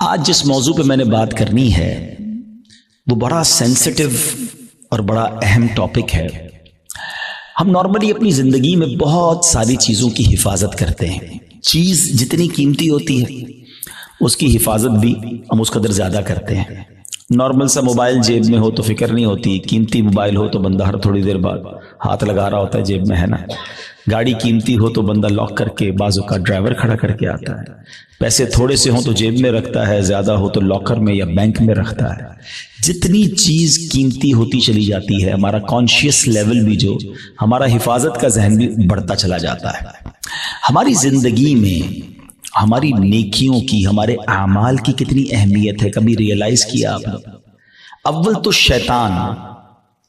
آج جس موضوع پہ میں نے بات کرنی ہے وہ بڑا سینسٹیو اور بڑا اہم ٹاپک ہے۔ ہم نارملی اپنی زندگی میں بہت ساری چیزوں کی حفاظت کرتے ہیں۔ چیز جتنی قیمتی ہوتی ہے اس کی حفاظت بھی ہم اس قدر زیادہ کرتے ہیں۔ نارمل سا موبائل جیب میں ہو تو فکر نہیں ہوتی، قیمتی موبائل ہو تو بندہ ہر تھوڑی دیر بعد ہاتھ لگا رہا ہوتا ہے جیب میں، ہے نا۔ گاڑی قیمتی ہو تو بندہ لاک کر کے بعض اوقات ڈرائیور کھڑا کر کے آتا ہے۔ پیسے تھوڑے سے ہوں تو جیب میں رکھتا ہے، زیادہ ہو تو لاکر میں یا بینک میں رکھتا ہے۔ جتنی چیز قیمتی ہوتی چلی جاتی ہے، ہمارا کانشیس لیول بھی، جو ہمارا حفاظت کا ذہن بھی بڑھتا چلا جاتا ہے۔ ہماری زندگی میں ہماری نیکیوں کی، ہمارے اعمال کی کتنی اہمیت ہے، کبھی ریئلائز کیا آپ نے؟ اول تو شیطان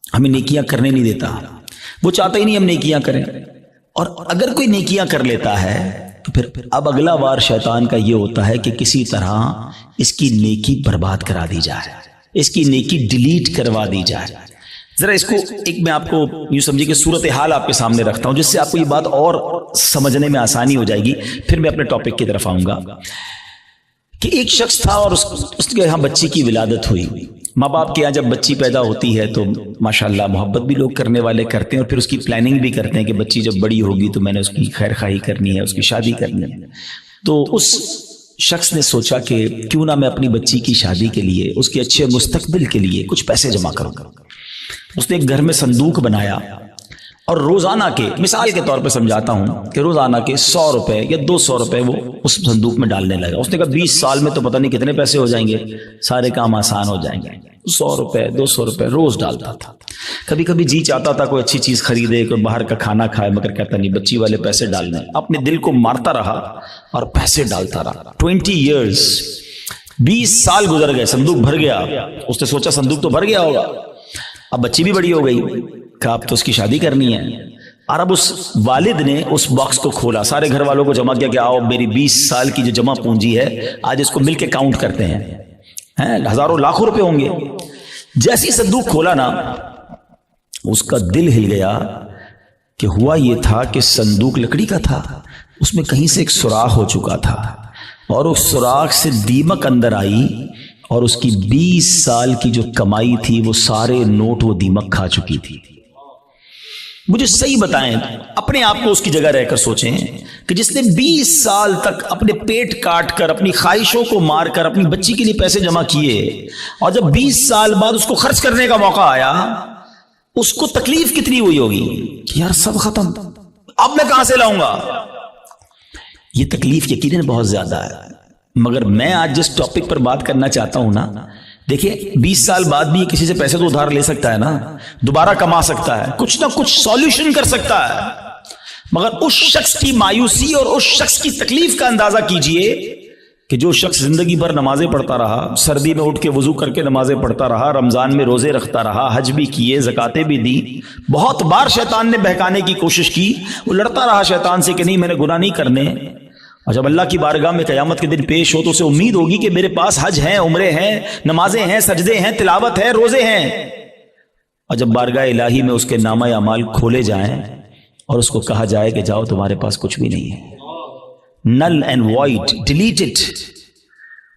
ہمیں نیکیاں کرنے نہیں دیتا، وہ چاہتا ہی نہیں ہم نیکیاں کریں، اور اگر کوئی نیکیاں کر لیتا ہے تو پھر اب اگلا وار شیطان کا یہ ہوتا ہے کہ کسی طرح اس کی نیکی برباد کرا دی جائے، اس کی نیکی ڈیلیٹ کروا دی جائے۔ ذرا اس کو ایک میں آپ کو یوں سمجھے کہ صورتحال آپ کے سامنے رکھتا ہوں، جس سے آپ کو یہ بات اور سمجھنے میں آسانی ہو جائے گی، پھر میں اپنے ٹاپک کی طرف آؤں گا۔ کہ ایک شخص تھا اور اس کے یہاں بچی کی ولادت ہوئی۔ ماں باپ کے یہاں جب بچی پیدا ہوتی ہے تو ماشاءاللہ محبت بھی لوگ کرنے والے کرتے ہیں، اور پھر اس کی پلاننگ بھی کرتے ہیں کہ بچی جب بڑی ہوگی تو میں نے اس کی خیر خواہی کرنی ہے، اس کی شادی کرنی ہے۔ تو اس شخص نے سوچا کہ کیوں نہ میں اپنی بچی کی شادی کے لیے، اس کے اچھے مستقبل کے لیے کچھ پیسے جمع کروں گا۔ اس نے ایک گھر میں صندوق بنایا اور روزانہ کے، مثال کے طور پہ سمجھاتا ہوں کہ روزانہ کے 100 روپے یا 200 روپے وہ اس صندوق میں ڈالنے لگا۔ اس نے کہا 20 سال میں تو پتہ نہیں کتنے پیسے ہو جائیں گے، سارے کام آسان ہو جائیں گے۔ 100 روپے 200 روپے روز ڈالتا تھا۔ کبھی کبھی جی چاہتا تھا کوئی اچھی چیز خریدے، کوئی باہر کا کھانا کھائے، مگر کہتا نہیں، بچی والے پیسے ڈالنے۔ اپنے دل کو مارتا رہا اور پیسے ڈالتا رہا۔ 20 ایئرز، 20 سال گزر گئے، صندوق بھر گیا۔ اس نے سوچا صندوق تو بھر گیا ہوگا، اب بچی بھی بڑی ہو گئی، کہا اب تو اس کی شادی کرنی ہے۔ اور اب اس والد نے اس باکس کو کھولا، سارے گھر والوں کو جمع کیا کہ آؤ میری 20 سال کی جو جمع پونجی ہے آج اس کو مل کے کاؤنٹ کرتے ہیں، ہزاروں لاکھوں روپے ہوں گے۔ جیسی صندوق کھولا نا، اس کا دل ہل گیا کہ ہوا یہ تھا کہ صندوق لکڑی کا تھا، اس میں کہیں سے ایک سوراخ ہو چکا تھا، اور اس سوراخ سے دیمک اندر آئی، اور اس کی 20 سال کی جو کمائی تھی وہ سارے نوٹ وہ دیمک کھا چکی تھی۔ مجھے صحیح بتائیں، اپنے آپ کو اس کی جگہ رہ کر سوچیں کہ جس نے 20 سال تک اپنے پیٹ کاٹ کر، اپنی خواہشوں کو مار کر اپنی بچی کے لیے پیسے جمع کیے، اور جب 20 سال بعد اس کو خرچ کرنے کا موقع آیا، اس کو تکلیف کتنی ہوئی ہوگی کہ یار سب ختم، اب میں کہاں سے لاؤں گا؟ یہ تکلیف یقیناً بہت زیادہ ہے۔ مگر میں آج جس ٹاپک پر بات کرنا چاہتا ہوں نا، دیکھیں 20 سال بعد بھی یہ کسی سے پیسے تو ادھار لے سکتا ہے نا، دوبارہ کما سکتا ہے، کچھ نہ کچھ سولوشن کر سکتا ہے۔ مگر اس شخص کی مایوسی اور اس شخص کی تکلیف کا اندازہ کیجئے کہ جو شخص زندگی بھر نمازیں پڑھتا رہا، سردی میں اٹھ کے وضو کر کے نمازیں پڑھتا رہا، رمضان میں روزے رکھتا رہا، حج بھی کیے، زکاتیں بھی دی، بہت بار شیطان نے بہکانے کی کوشش کی، وہ لڑتا رہا شیطان سے کہ نہیں میں نے گناہ نہیں کرنے، اور جب اللہ کی بارگاہ میں قیامت کے دن پیش ہو تو اسے امید ہوگی کہ میرے پاس حج ہیں، عمرے ہیں، نمازیں ہیں، سجدے ہیں، تلاوت ہے، روزے ہیں، اور جب بارگاہ الہی میں اس کے نامہ اعمال کھولے جائیں اور اس کو کہا جائے کہ جاؤ تمہارے پاس کچھ بھی نہیں ہے، null and void, delete it,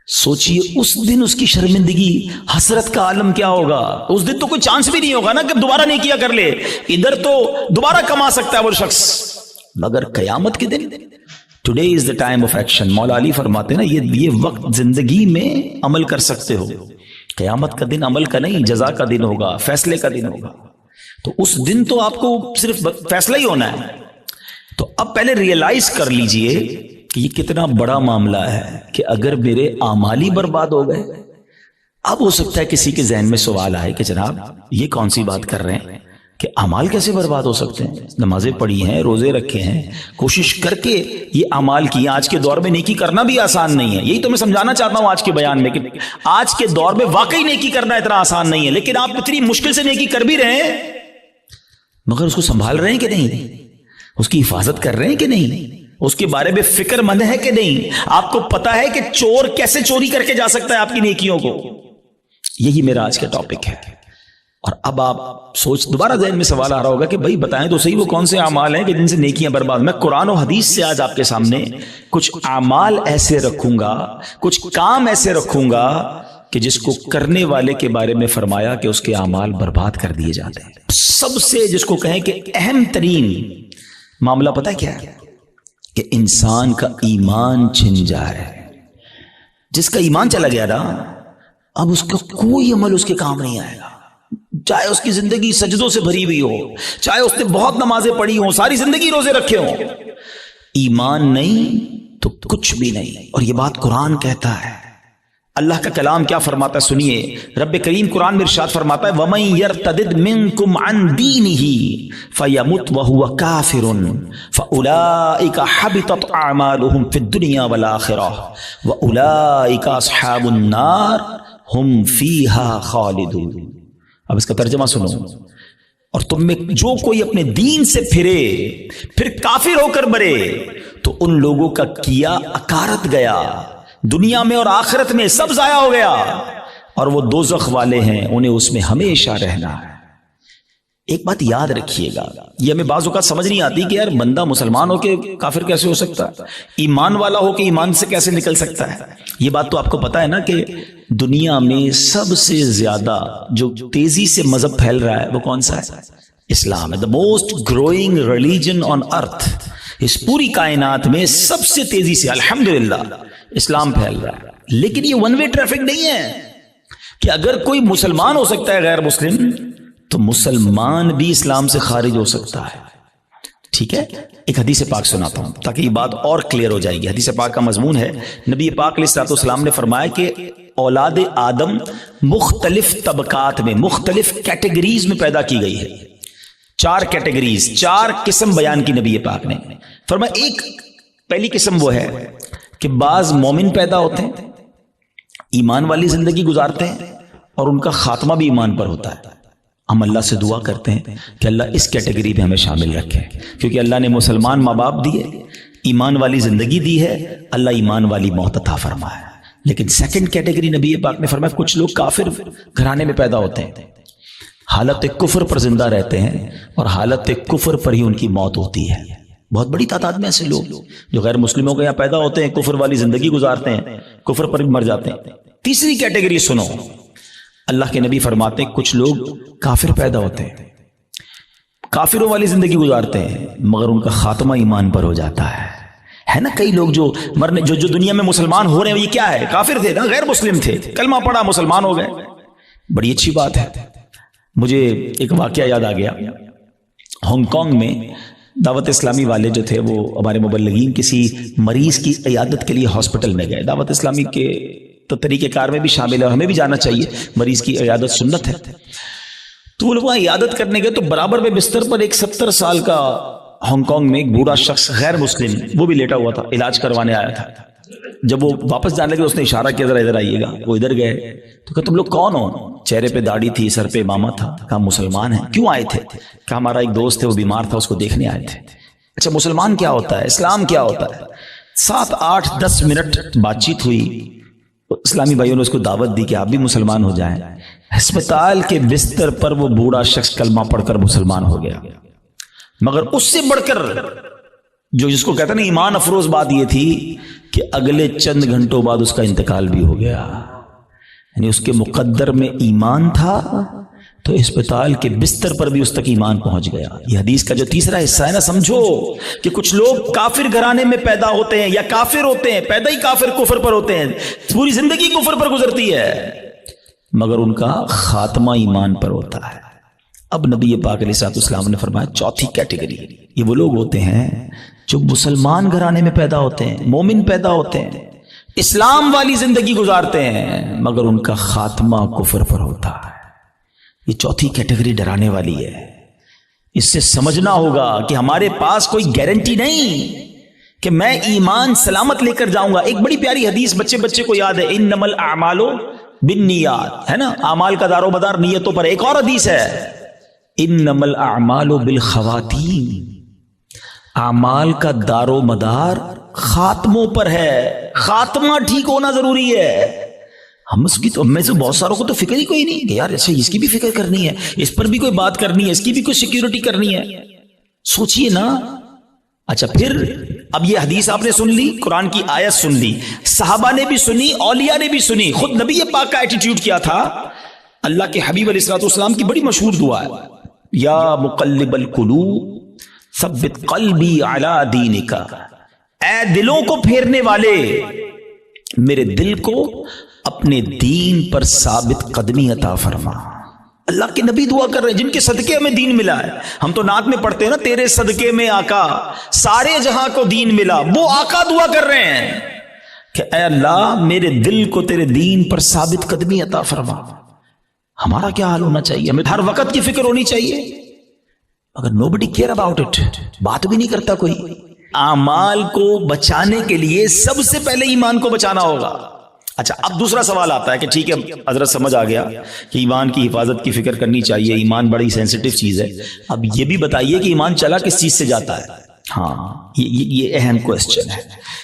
سوچئے اس دن اس کی شرمندگی، حسرت کا عالم کیا ہوگا؟ اس دن تو کوئی چانس بھی نہیں ہوگا نا کہ دوبارہ نہیں کیا کر لے، ادھر تو دوبارہ کما سکتا ہے وہ شخص، مگر قیامت کے دن today is the time of action. Maula Ali فرماتے ہیں نا، یہ وقت زندگی میں عمل کر سکتے ہو، قیامت کا دن عمل کا نہیں، جزا کا دن ہوگا، فیصلے کا دن ہوگا۔ تو اس دن تو آپ کو صرف فیصلہ ہی ہونا ہے۔ تو اب پہلے ریئلائز کر لیجئے کہ یہ کتنا بڑا معاملہ ہے کہ اگر میرے اعمال ہی برباد ہو گئے۔ اب ہو سکتا ہے کسی کے ذہن میں سوال آئے کہ جناب یہ کون سی بات کر رہے ہیں کہ اعمال کیسے برباد ہو سکتے ہیں؟ نمازیں پڑھی ہیں، روزے رکھے ہیں، کوشش کر کے یہ اعمال کی۔ آج کے دور میں نیکی کرنا بھی آسان نہیں ہے، یہی تو میں سمجھانا چاہتا ہوں آج کے بیان میں، کہ آج کے دور میں واقعی نیکی کرنا اتنا آسان نہیں ہے، لیکن آپ اتنی مشکل سے نیکی کر بھی رہے ہیں، مگر اس کو سنبھال رہے ہیں کہ نہیں؟ اس کی حفاظت کر رہے ہیں کہ نہیں؟ اس کے بارے میں فکر مند ہے کہ نہیں؟ آپ کو پتا ہے کہ چور کیسے چوری کر کے جا سکتا ہے آپ کی نیکیوں کو؟ یہی میرا آج کا ٹاپک ہے۔ اور اب آپ دوبارہ ذہن میں سوال آ رہا ہوگا کہ بھائی بتائیں تو صحیح وہ کون سے اعمال ہیں کہ جن سے نیکیاں برباد. میں قرآن و حدیث سے آج آپ کے سامنے کچھ اعمال ایسے رکھوں گا, کچھ کام ایسے رکھوں گا کہ جس کو کرنے والے کے بارے میں فرمایا کہ اس کے اعمال برباد کر دیے جاتے ہیں. سب سے جس کو کہیں کہ اہم ترین معاملہ پتہ کیا ہے؟ کہ انسان کا ایمان چھن جائے. جس کا ایمان چلا گیا نا, اب اس کا کوئی عمل اس کے کام نہیں آئے گا, چاہے اس کی زندگی سجدوں سے بھری ہوئی ہو, چاہے اس نے بہت نمازیں پڑھی ہوں, ساری زندگی روزے رکھے ہوں, ایمان نہیں تو کچھ بھی نہیں. اور یہ بات قرآن کہتا ہے. اللہ کا کلام کیا فرماتا ہے سنیے. رب کریم قرآن میں ارشاد فرماتا ہے وَمَن يَرْتَدِدْ مِنْكُمْ عَنْ دِينِهِ فَيَمُتْ وَهُوَ كَافِرٌ فَأُولَئِكَ حَبِطَتْ أَعْمَالُهُمْ فِي الدُّنْيَا وَالْآخِرَةِ وَأُولَئِكَ أَصْحَابُ النَّارِ هُمْ فِيهَا خَالِدُونَ. اب اس کا ترجمہ سنو. اور تم میں جو کوئی اپنے دین سے پھرے پھر کافر ہو کر مرے تو ان لوگوں کا کیا اکارت گیا, دنیا میں اور آخرت میں سب ضائع ہو گیا, اور وہ دوزخ والے ہیں, انہیں اس میں ہمیشہ رہنا ہے. ایک بات یاد رکھیے گا, یہ ہمیں بعض اوقات سمجھ نہیں آتی کہ یار بندہ مسلمان ہو کے کافر کیسے ہو سکتا ہے, ایمان والا ہو کے ایمان سے کیسے نکل سکتا ہے. یہ بات تو آپ کو پتا ہے نا کہ دنیا میں سب سے زیادہ جو تیزی سے مذہب پھیل رہا ہے وہ کون سا ہے؟ اسلام ہے. The most growing religion on earth. اس پوری کائنات میں سب سے تیزی سے الحمدللہ اسلام پھیل رہا ہے. لیکن یہ ون وے ٹریفک نہیں ہے کہ اگر کوئی مسلمان ہو سکتا ہے غیر مسلم تو مسلمان بھی اسلام سے خارج ہو سکتا ہے. ٹھیک ہے, ایک حدیث پاک سناتا ہوں تاکہ یہ بات اور کلیئر ہو جائے گی. حدیث پاک کا مضمون ہے, نبی پاک علیہ الصلوۃ والسلام نے فرمایا کہ اولاد آدم مختلف طبقات میں, مختلف کیٹیگریز میں پیدا کی گئی ہے. 4 کیٹیگریز, 4 قسم بیان کی نبی پاک نے. فرمایا ایک پہلی قسم وہ ہے کہ بعض مومن پیدا ہوتے ہیں, ایمان والی زندگی گزارتے ہیں, اور ان کا خاتمہ بھی ایمان پر ہوتا ہے. ہم اللہ سے دعا کرتے ہیں کہ اللہ اس کیٹیگری میں ہمیں شامل رکھے, کیونکہ اللہ نے مسلمان ماں باپ دیے, ایمان والی زندگی دی ہے, اللہ ایمان والی موت عطا فرمائے. لیکن سیکنڈ کیٹیگری نبی پاک نے فرمایا کچھ لوگ کافر گھرانے میں پیدا ہوتے ہیں, حالت کفر پر زندہ رہتے ہیں, اور حالت کفر پر ہی ان کی موت ہوتی ہے. بہت بڑی تعداد میں ایسے لوگ جو غیر مسلموں کے یہاں پیدا ہوتے ہیں, کفر والی زندگی گزارتے ہیں, کفر پر بھی مر جاتے ہیں. تیسری کیٹیگری سنو, اللہ کے نبی فرماتے ہیں کچھ لوگ کافر پیدا ہوتے ہیں, کافروں والی زندگی گزارتے ہیں, مگر ان کا خاتمہ ایمان پر ہو جاتا ہے. ہے نا کئی لوگ جو مرنے جو دنیا میں مسلمان ہو رہے ہیں, یہ کیا ہے, کافر تھے نا, غیر مسلم تھے, کلمہ پڑھا مسلمان ہو گئے. بڑی اچھی بات ہے. مجھے ایک واقعہ یاد آ گیا. ہانگ کانگ میں دعوت اسلامی والے جو تھے وہ ہمارے مبلغین کسی مریض کی عیادت کے لیے ہاسپٹل میں گئے. دعوت اسلامی کے تو طریقہ کار میں بھی شامل ہے, اور ہمیں بھی جانا چاہیے, مریض کی عیادت سنت ہے. تو وہ لوگ وہاں عیادت کرنے گئے تو برابر میں بستر پر ایک 70 سال کا ہانگ کانگ میں ایک بوڑھا شخص غیر مسلم وہ بھی لیٹا ہوا تھا, علاج کروانے آیا تھا. جب وہ واپس جانے لگے اس نے اشارہ کیا ذرا ادھر آئیے گا. وہ ادھر گئے تو کہا تم لوگ کون ہو؟ چہرے پہ داڑھی تھی, سر پہ امامہ تھا. کہا مسلمان ہیں. کیوں آئے تھے؟ کہا ہمارا ایک دوست ہے وہ بیمار تھا, اس کو دیکھنے آئے تھے. اچھا مسلمان کیا ہوتا ہے, اسلام کیا ہوتا ہے؟ 7 8 10 منٹ بات چیت ہوئی. اسلامی بھائیوں نے اس کو دعوت دی کہ آپ بھی مسلمان ہو جائیں. ہسپتال کے بستر پر وہ بوڑھا شخص کلمہ پڑھ کر مسلمان ہو گیا. مگر اس سے بڑھ کر جو جس کو کہتے ہیں نا ایمان افروز بات یہ تھی کہ اگلے چند گھنٹوں بعد اس کا انتقال بھی ہو گیا. یعنی اس کے مقدر میں ایمان تھا تو اسپتال کے بستر پر بھی اس تک ایمان پہنچ گیا. یہ حدیث کا جو تیسرا حصہ ہے نا, سمجھو کہ کچھ لوگ کافر گھرانے میں پیدا ہوتے ہیں یا کافر ہوتے ہیں, پیدا ہی کافر کفر پر ہوتے ہیں, پوری زندگی کفر پر گزرتی ہے, مگر ان کا خاتمہ ایمان پر ہوتا ہے. اب نبی پاک علیہ الصلوۃ والسلام نے فرمایا چوتھی کیٹیگری یہ وہ لوگ ہوتے ہیں جو مسلمان گھرانے میں پیدا ہوتے ہیں, مومن پیدا ہوتے ہیں, اسلام والی زندگی گزارتے ہیں, مگر ان کا خاتمہ کفر پر ہوتا ہے. یہ چوتھی کیٹیگری ڈرانے والی ہے. اس سے سمجھنا ہوگا کہ ہمارے پاس کوئی گارنٹی نہیں کہ میں ایمان سلامت لے کر جاؤں گا. ایک بڑی پیاری حدیث بچے کو یاد ہے, انما الاعمال بالنیات, ہے نا, اعمال کا دار و مدار نیتوں پر. ایک اور حدیث ہے انما الاعمال بالخواتیم, اعمال کا دار و مدار خاتموں پر ہے. خاتمہ ٹھیک ہونا ضروری ہے. ہم اس کی تو میں سے بہت ساروں کو تو فکر ہی کوئی نہیں کہ یار اچھا اس کی بھی فکر کرنی ہے، اس پر بھی کوئی بات کرنی ہے، اس کی بھی کوئی سیکیورٹی کرنی ہے. سوچئے نا. اچھا پھر اب یہ حدیث آپ نے سن لی، قرآن کی آیت سن لی، صحابہ نے بھی سنی، اولیاء نے بھی سنی، خود نبی پاک کا ایٹیٹیوڈ کیا تھا. اللہ کے حبیب علیہ الصلوۃ والسلام کی بڑی مشہور دعا ہے، یا مقلب القلوب ثبت قلبی علی دینک، اے دلوں کو پھیرنے والے میرے دل کو اپنے دین پر ثابت قدمی عطا فرما. اللہ کے نبی دعا کر رہے ہیں جن کے صدقے ہمیں دین ملا ہے. ہم تو نعت میں پڑھتے ہیں نا، تیرے صدقے میں آقا سارے جہاں کو دین ملا. وہ آقا دعا کر رہے ہیں کہ اے اللہ میرے دل کو تیرے دین پر ثابت قدمی عطا فرما. ہمارا کیا حال ہونا چاہیے؟ ہمیں ہر وقت کی فکر ہونی چاہیے، مگر nobody care about it، بات بھی نہیں کرتا کوئی. اعمال کو بچانے کے لیے سب سے پہلے ایمان کو بچانا ہوگا. اچھا اب دوسرا سوال آتا ہے کہ ٹھیک ہے حضرت سمجھ آ گیا کہ ایمان کی حفاظت کی فکر کرنی چاہیے، ایمان بڑی سینسٹیو چیز ہے. اب یہ بھی بتائیے کہ ایمان چلا کس چیز سے جاتا ہے؟ ہاں یہ اہم کوسچن ہے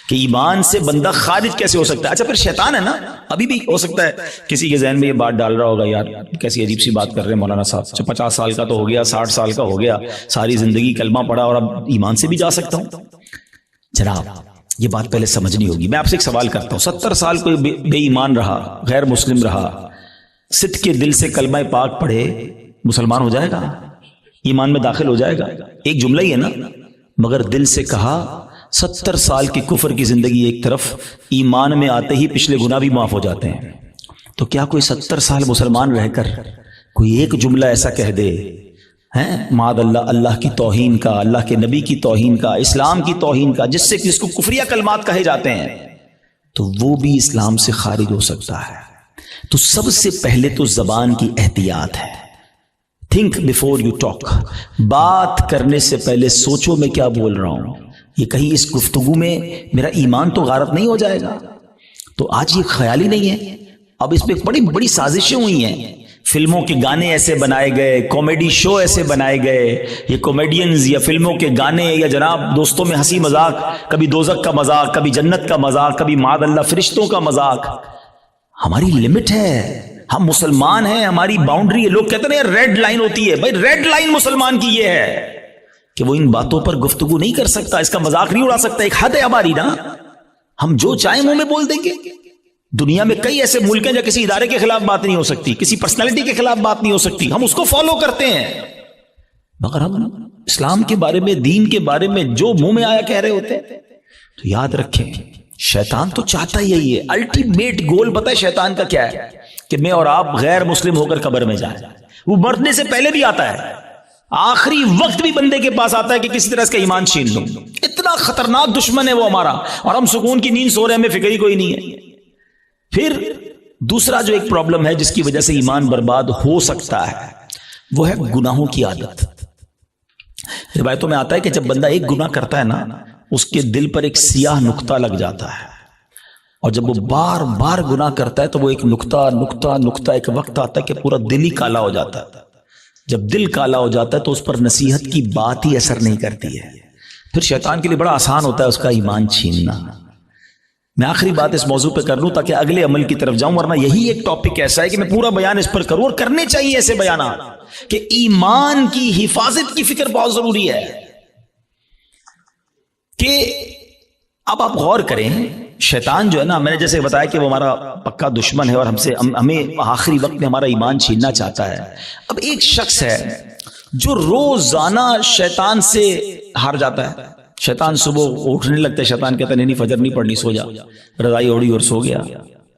کہ ایمان سے بندہ خارج کیسے ہو سکتا ہے. اچھا پھر شیطان ہے نا، ابھی بھی ہو سکتا ہے کسی کے ذہن میں یہ بات ڈال رہا ہوگا یار کیسی عجیب سی بات کر رہے ہیں مولانا صاحب، 50 سال کا تو ہو گیا، 60 سال کا ہو گیا، ساری زندگی کلمہ پڑھا اور اب ایمان سے بھی جا سکتا ہوں. جناب یہ بات پہلے سمجھنی ہوگی. میں آپ سے ایک سوال کرتا ہوں، 70 سال کوئی بے ایمان رہا، غیر مسلم رہا، صدق کے دل سے کلمہ پاک پڑھے، مسلمان ہو جائے گا؟ ایمان میں داخل ہو جائے گا؟ ایک جملہ ہی ہے نا. مگر دل سے کہا 70 سال کی کفر کی زندگی ایک طرف، ایمان میں آتے ہی پچھلے گناہ بھی معاف ہو جاتے ہیں. تو کیا کوئی 70 سال مسلمان رہ کر کوئی ایک جملہ ایسا کہہ دے معاذ اللہ، اللہ کی توہین کا، اللہ کے نبی کی توہین کا، اسلام کی توہین کا، جس کو کفریہ کلمات کہے جاتے ہیں، تو وہ بھی اسلام سے خارج ہو سکتا ہے. تو سب سے پہلے تو زبان کی احتیاط ہے. Think before you talk. بات کرنے سے پہلے سوچو میں کیا بول رہا ہوں، یہ کہیں اس گفتگو میں میرا ایمان تو غارت نہیں ہو جائے گا. تو آج یہ خیال ہی نہیں ہے. اب اس پہ بڑی بڑی سازشیں ہوئی ہیں، فلموں کے گانے ایسے بنائے گئے، کامیڈی شو ایسے بنائے گئے، یہ کامیڈینز یا فلموں کے گانے یا جناب دوستوں میں ہنسی مذاق، کبھی دوزخ کا مذاق، کبھی جنت کا مذاق، کبھی معاذ اللہ فرشتوں کا مذاق. ہماری لمٹ ہے، ہم مسلمان ہیں، ہماری باؤنڈری ہے. لوگ کہتے ہیں ریڈ لائن ہوتی ہے. بھائی ریڈ لائن مسلمان کی یہ ہے کہ وہ ان باتوں پر گفتگو نہیں کر سکتا، اس کا مذاق نہیں اڑا سکتا. ایک حد ہے ہماری نا، ہم جو چاہیں منہ میں بول دیں گے. دنیا میں کئی ایسے ملک ہیں جہاں کسی ادارے کے خلاف بات نہیں ہو سکتی، کسی پرسنالٹی کے خلاف بات نہیں ہو سکتی، ہم اس کو فالو کرتے ہیں. مگر ہم اسلام کے بارے میں، دین کے بارے میں جو منہ میں آیا کہہ رہے ہوتے ہیں. تو یاد رکھیں شیطان تو چاہتا ہی یہی ہے. الٹیمیٹ گول پتہ ہے شیطان کا کیا ہے؟ کہ میں اور آپ غیر مسلم ہو کر قبر میں جائیں. وہ مرنے سے پہلے بھی آتا ہے، آخری وقت بھی بندے کے پاس آتا ہے کہ کسی طرح اس کا ایمان چھین لوں. اتنا خطرناک دشمن ہے وہ ہمارا، اور ہم سکون کی نیند سو رہے ہیں، ہمیں فکر ہی کوئی نہیں ہے. پھر دوسرا جو ایک پرابلم ہے جس کی وجہ سے ایمان برباد ہو سکتا ہے، وہ ہے گناہوں کی عادت. روایتوں میں آتا ہے کہ جب بندہ ایک گناہ کرتا ہے نا، اس کے دل پر ایک سیاہ نقطہ لگ جاتا ہے، اور جب وہ بار بار گناہ کرتا ہے تو وہ ایک نقطہ ایک وقت آتا ہے کہ پورا دل ہی کالا ہو جاتا ہے. جب دل کالا ہو جاتا ہے تو اس پر نصیحت کی بات ہی اثر نہیں کرتی ہے. پھر شیطان کے لیے بڑا آسان ہوتا ہے اس کا ایمان چھیننا. میں آخری بات اس موضوع پہ کر لوں تاکہ اگلے عمل کی طرف جاؤں، ورنہ یہی ایک ٹاپک ایسا ہے کہ میں پورا بیان اس پر کروں، اور کرنے چاہیے ایسے بیانات کہ ایمان کی حفاظت کی فکر بہت ضروری ہے. کہ اب آپ غور کریں، شیطان جو ہے نا، میں نے جیسے بتایا کہ وہ ہمارا پکا دشمن ہے اور ہمیں آخری وقت میں ہمارا ایمان چھیننا چاہتا ہے. اب ایک شخص ہے جو روزانہ شیطان سے ہار جاتا ہے. شیطان صبح اٹھنے لگتا ہے، شیطان کہتا ہے نہیں فجر نہیں پڑھنی، سو جا. رضائی اوڑی اور سو گیا.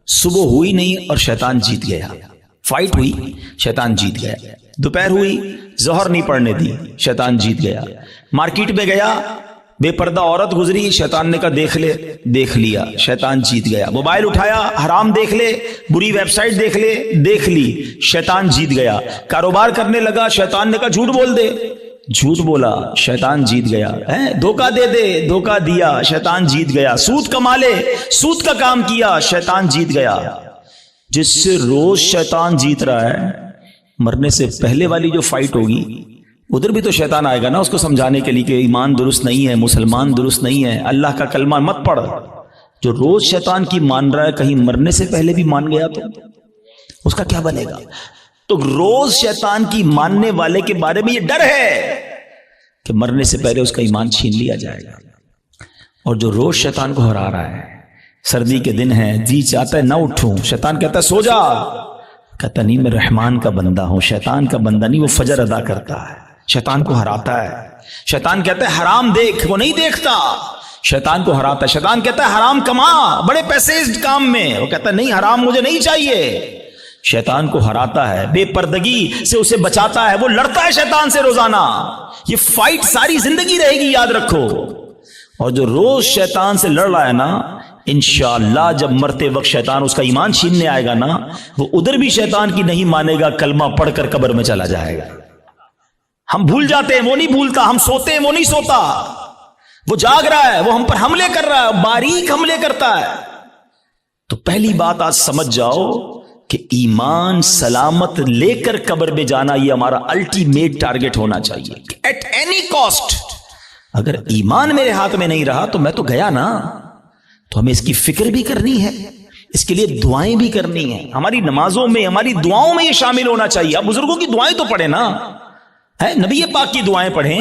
صبح ہوئی نہیں اور شیطان جیت گیا. فائٹ ہوئی، شیطان جیت گیا. دوپہر ہوئی، ظہر نہیں پڑھنے دی، شیطان جیت گیا. مارکیٹ میں گیا، بے پردہ عورت گزری، شیطان نے کہا دیکھ لے، دیکھ لیا، شیطان جیت گیا. موبائل اٹھایا، حرام دیکھ لے، بری ویب سائٹ دیکھ لے، دیکھ لی، شیطان جیت گیا. کاروبار کرنے لگا، شیطان نے کہا جھوٹ بول دے، جھوٹ بولا، شیطان جیت گیا. دھوکہ دے دے، دھوکہ دیا، شیطان جیت گیا. سود کما لے، سود کا کام کیا، شیطان جیت گیا. جس سے روز شیطان جیت رہا ہے، مرنے سے پہلے والی جو فائٹ ہوگی ادھر بھی تو شیطان آئے گا نا اس کو سمجھانے کے لیے کہ ایمان درست نہیں ہے، مسلمان درست نہیں ہے، اللہ کا کلمہ مت پڑھ. جو روز شیطان کی مان رہا ہے کہیں مرنے سے پہلے بھی مان گیا تو اس کا کیا بنے گا؟ تو روز شیطان کی ماننے والے کے بارے میں یہ ڈر ہے کہ مرنے سے پہلے اس کا ایمان چھین لیا جائے گا. اور جو روز شیطان کو ہرا رہا ہے، سردی کے دن ہے، جی چاہتا ہے نہ اٹھوں، شیطان کہتا ہے سو جا، کہتا نہیں میں رحمان کا بندہ ہوں، شیطان کا بندہ نہیں. وہ فجر ادا کرتا ہے، شیطان کو ہراتا ہے. شیطان کہتا ہے حرام دیکھ، وہ نہیں دیکھتا، شیطان کو ہراتا ہے. شیطان کہتا ہے حرام کما، بڑے پیسے اس کام میں، وہ کہتا ہے نہیں حرام مجھے نہیں چاہیے. شیطان کو ہراتا ہے، بے پردگی سے اسے بچاتا ہے، وہ لڑتا ہے شیطان سے روزانہ. یہ فائٹ ساری زندگی رہے گی، یاد رکھو. اور جو روز شیطان سے لڑ رہا ہے نا، انشاءاللہ جب مرتے وقت شیطان اس کا ایمان چھیننے آئے گا نا، وہ ادھر بھی شیطان کی نہیں مانے گا، کلمہ پڑھ کر قبر میں چلا جائے گا. ہم بھول جاتے ہیں، وہ نہیں بھولتا. ہم سوتے ہیں، وہ نہیں سوتا. وہ جاگ رہا ہے، وہ ہم پر حملے کر رہا ہے، باریک حملے کرتا ہے. تو پہلی بات آج سمجھ جاؤ کہ ایمان سلامت لے کر قبر میں جانا یہ ہمارا الٹیمیٹ ٹارگٹ ہونا چاہیے ایٹ اینی کاسٹ. اگر ایمان میرے ہاتھ میں نہیں رہا تو میں تو گیا نا. تو ہمیں اس کی فکر بھی کرنی ہے، اس کے لیے دعائیں بھی کرنی ہیں. ہماری نمازوں میں، ہماری دعاؤں میں یہ شامل ہونا چاہیے. اب بزرگوں کی دعائیں تو پڑھیں نا، ہے نبی پاک کی دعائیں پڑھیں.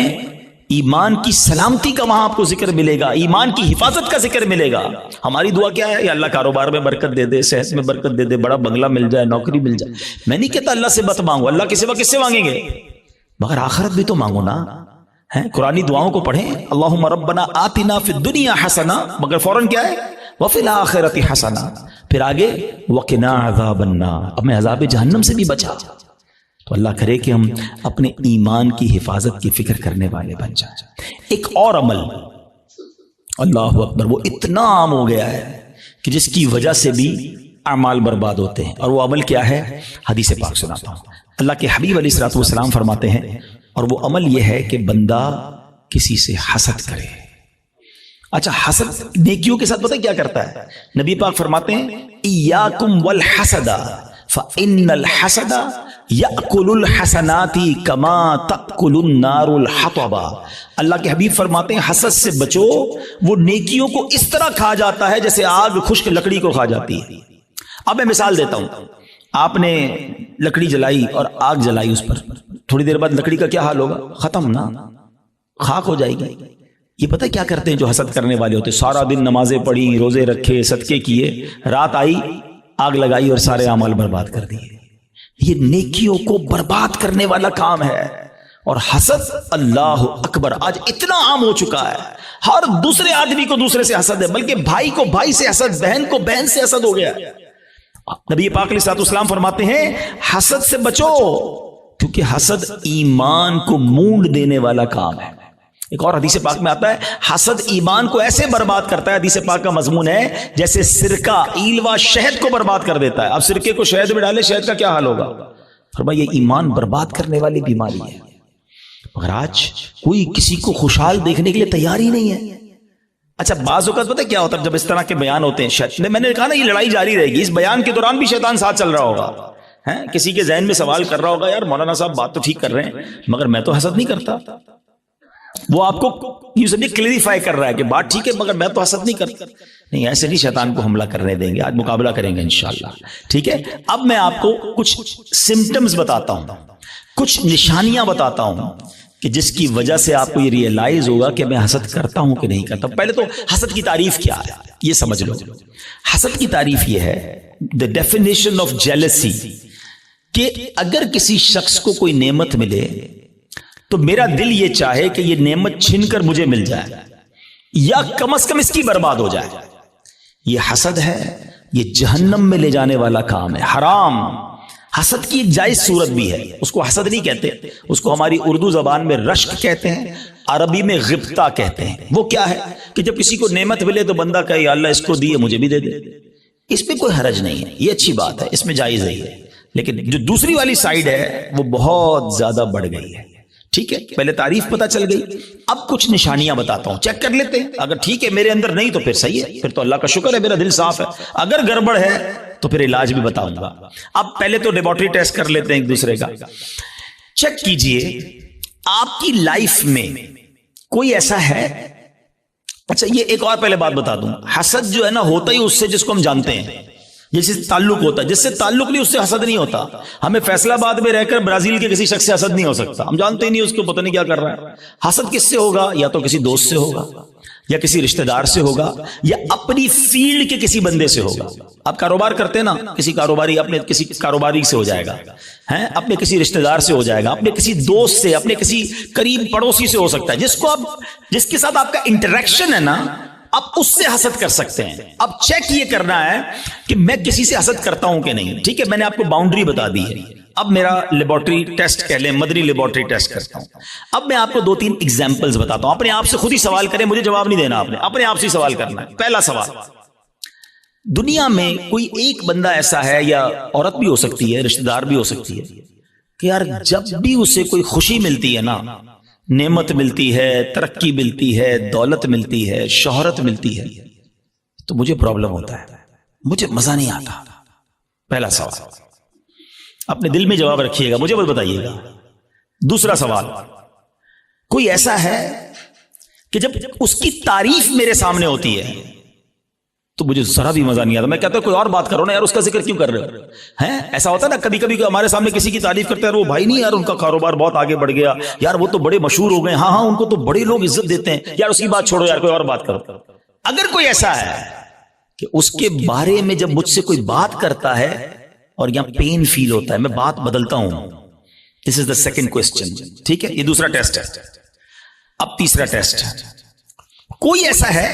ایمان کی سلامتی کا وہاں آپ کو ذکر ملے گا، ایمان کی حفاظت کا ذکر ملے گا. ہماری دعا کیا ہے؟ یا اللہ کاروبار میں برکت دے دے، صحت میں برکت دے دے، بڑا بنگلہ مل جائے، نوکری مل جائے. میں نہیں کہتا اللہ سے مت مانگو، اللہ کے سوا کس سے مانگیں گے؟ مگر آخرت بھی تو مانگو نا. قرآنی دعاؤں کو پڑھیں، اللہم ربنا آتنا فی الدنیا حسنہ، مگر فوراً کیا ہے؟ وفی الآخرۃ حسنہ. پھر آگے وقنا عذاب النار، اب میں عذاب جہنم سے بھی بچا. تو اللہ کرے کہ ہم اپنے ایمان کی حفاظت کی فکر کرنے والے بن جائیں. ایک اور عمل، اللہ اکبر، وہ اتنا عام ہو گیا ہے کہ جس کی وجہ سے بھی اعمال برباد ہوتے ہیں. اور وہ عمل کیا ہے؟ حدیث پاک سناتا ہوں. اللہ کے حبیب علیہ الصلوۃ والسلام فرماتے ہیں، اور وہ عمل یہ ہے کہ بندہ کسی سے حسد کرے. اچھا، حسد نیکیوں کے ساتھ پتہ کیا کرتا ہے؟ نبی پاک فرماتے ہیں ایاکم والحسد فإن الحسد یأکل الحسنات کما تأکل النار الحطب. اللہ کے حبیب فرماتے ہیں حسد سے بچو، وہ نیکیوں کو اس طرح کھا جاتا ہے جیسے آگ خشک لکڑی کو کھا جاتی ہے. اب میں مثال دیتا ہوں. آپ نے لکڑی جلائی اور آگ جلائی اس پر، تھوڑی دیر بعد لکڑی کا کیا حال ہوگا؟ ختم نا، خاک ہو جائے گی. یہ پتہ کیا کرتے ہیں جو حسد کرنے والے ہوتے؟ سارا دن نمازیں پڑھی، روزے رکھے، صدقے کیے، رات آئی آگ لگائی اور سارے اعمال برباد کر دیے. یہ نیکیوں کو برباد کرنے والا کام ہے. اور حسد، اللہ اکبر، آج اتنا عام ہو چکا ہے. ہر دوسرے آدمی کو دوسرے سے حسد ہے، بلکہ بھائی کو بھائی سے حسد، بہن کو بہن سے حسد ہو گیا. نبی پاک علیہ الصلوۃ والسلام فرماتے ہیں حسد سے بچو، کیونکہ حسد ایمان کو مونڈ دینے والا کام ہے. ایک اور حدیث پاک میں آتا ہے حسد ایمان کو ایسے برباد کرتا ہے، حدیث پاک کا مضمون ہے جیسے سرکہ ایلوا شہد کو برباد کر دیتا ہے. اب سرکے کو شہد میں ڈالے، شہد کا کیا حال ہوگا؟ فرمایا یہ ایمان برباد کرنے والی بیماری ہے. مگر آج کوئی کسی کو خوشحال دیکھنے کے لیے تیار ہی نہیں ہے. اچھا، بعض اوقات پتہ کیا ہوتا ہے جب اس طرح کے بیان ہوتے ہیں، میں نے کہا نا یہ لڑائی جاری رہے گی، اس بیان کے دوران بھی شیطان ساتھ چل رہا ہوگا. کسی کے ذہن میں سوال کر رہا ہوگا، یار مولانا صاحب بات تو ٹھیک کر رہے ہیں مگر میں تو حسد نہیں کرتا. وہ آپ کو یہ سمجھے کلیریفائی کر رہا ہے کہ بات ٹھیک ہے مگر میں تو حسد نہیں کرتا. نہیں، ایسے نہیں شیطان کو حملہ کرنے دیں گے. آج مقابلہ کریں گے انشاءاللہ. ٹھیک ہے، اب میں آپ کو کچھ سمٹمز بتاتا ہوں، کچھ نشانیاں بتاتا ہوں کہ جس کی وجہ سے آپ کو یہ ریئلائز ہوگا کہ میں حسد کرتا ہوں کہ نہیں کرتا. پہلے تو حسد کی تعریف کیا ہے یہ سمجھ لو. حسد کی تعریف یہ ہے، the definition of jealousy، کہ اگر کسی شخص کو کوئی نعمت ملے تو میرا دل یہ چاہے کہ یہ نعمت چھن کر مجھے مل جائے یا کم از کم اس کی برباد ہو جائے. یہ حسد ہے، یہ جہنم میں لے جانے والا کام ہے، حرام. حسد کی ایک جائز صورت بھی ہے، اس کو حسد نہیں کہتے، اس کو ہماری اردو زبان میں رشک کہتے ہیں، عربی میں غبطہ کہتے ہیں. وہ کیا ہے کہ جب کسی کو نعمت ملے تو بندہ کہے یا اللہ اس کو دیے مجھے بھی دے دے. اس پہ کوئی حرج نہیں ہے، یہ اچھی بات ہے، اس میں جائز ہے. لیکن جو دوسری والی سائیڈ ہے وہ بہت زیادہ بڑھ گئی ہے. ٹھیک ہے، پہلے تعریف پتہ چل گئی، اب کچھ نشانیاں بتاتا ہوں، چیک کر لیتے ہیں. اگر ٹھیک ہے میرے اندر نہیں تو پھر صحیح ہے، پھر تو اللہ کا شکر ہے میرا دل صاف ہے. اگر گڑبڑ ہے تو پھر علاج بھی بتاؤں گا. اب پہلے تو لیبارٹری ٹیسٹ کر لیتے ہیں ایک دوسرے کا. چیک کیجئے آپ کی لائف میں کوئی ایسا ہے اچھا یہ ایک اور پہلے بات بتا دوں، حسد جو ہے نا ہوتا ہی اس سے جس کو ہم جانتے ہیں، جس سے تعلق ہوتا ہے، جس سے تعلق نہیں اس سے حسد نہیں ہوتا. ہمیں فیصلہ آباد میں رہ کر برازیل کے کسی شخص سے حسد نہیں ہو سکتا، ہم جانتے ہی نہیں اس کو، پتہ نہیں کیا کر رہا ہے. حسد کس سے ہوگا؟ یا تو کسی دوست سے ہوگا، یا کسی رشتہ دار سے ہوگا، یا اپنی فیلڈ کے کسی بندے سے ہوگا. آپ کاروبار کرتے ہیں نا، کسی کاروباری اپنے کسی کاروباری سے ہو جائے گا، ہیں اپنے کسی رشتہ دار سے ہو جائے گا، اپنے کسی دوست سے، اپنے کسی قریب پڑوسی سے ہو سکتا ہے، جس کو آپ جس کے ساتھ آپ کا انٹریکشن ہے نا، آپ اس سے حسد کر سکتے ہیں. اب چیک یہ کرنا ہے کہ میں کسی سے حسد کرتا ہوں کہ نہیں. ٹھیک ہے، میں نے آپ کو باؤنڈری بتا دی ہے. اب میرا لیبارٹری ٹیسٹ کہہ لیں، مدنی لیبارٹری ٹیسٹ کرتا ہوں. اب میں آپ کو 2-3 ایگزامپلز بتاتا ہوں. اپنے آپ سے خود ہی سوال کریں، مجھے جواب نہیں دینا، آپ نے اپنے آپ سے سوال کرنا ہے. پہلا سوال، دنیا میں کوئی ایک بندہ ایسا ہے، یا عورت بھی ہو سکتی ہے، رشتہ دار بھی ہو سکتی ہے، کہ یار جب بھی اسے کوئی خوشی ملتی ہے نا، نعمت ملتی ہے، ترقی ملتی ہے، دولت ملتی ہے، شہرت ملتی ہے، تو مجھے پرابلم ہوتا ہے، مجھے مزہ نہیں آتا. پہلا سوال اپنے دل میں جواب رکھیے گا، مجھے بس بتائیے گا. دوسرا سوال، کوئی ایسا ہے کہ جب اس کی تعریف میرے سامنے ہوتی ہے تو مجھے ذرا بھی مزہ نہیں آتا. میں کہتا ہوں کوئی اور بات کرو نا یار، اس کا ذکر کیوں کر رہے ہو؟ ہیں ایسا ہوتا ہے نا کبھی کبھی ہمارے سامنے کسی کی تعریف کرتے ہیں، وہ بھائی نہیں یار ان کا کاروبار بہت آگے بڑھ گیا یار، وہ تو بڑے مشہور ہو گئے، ہاں ہاں ان کو تو بڑے لوگ عزت دیتے ہیں یار، اس کی بات چھوڑو یار، کوئی اور بات کرو. اگر کوئی ایسا ہے کہ اس کے بارے میں جب مجھ سے کوئی بات کرتا ہے اور یہاں پین فیل ہوتا ہے، میں بات بدلتا ہوں. دس از دا سیکنڈ کوسچن. ٹھیک ہے، یہ دوسرا ٹیسٹ ہے. اب تیسرا ٹیسٹ، کوئی ایسا ہے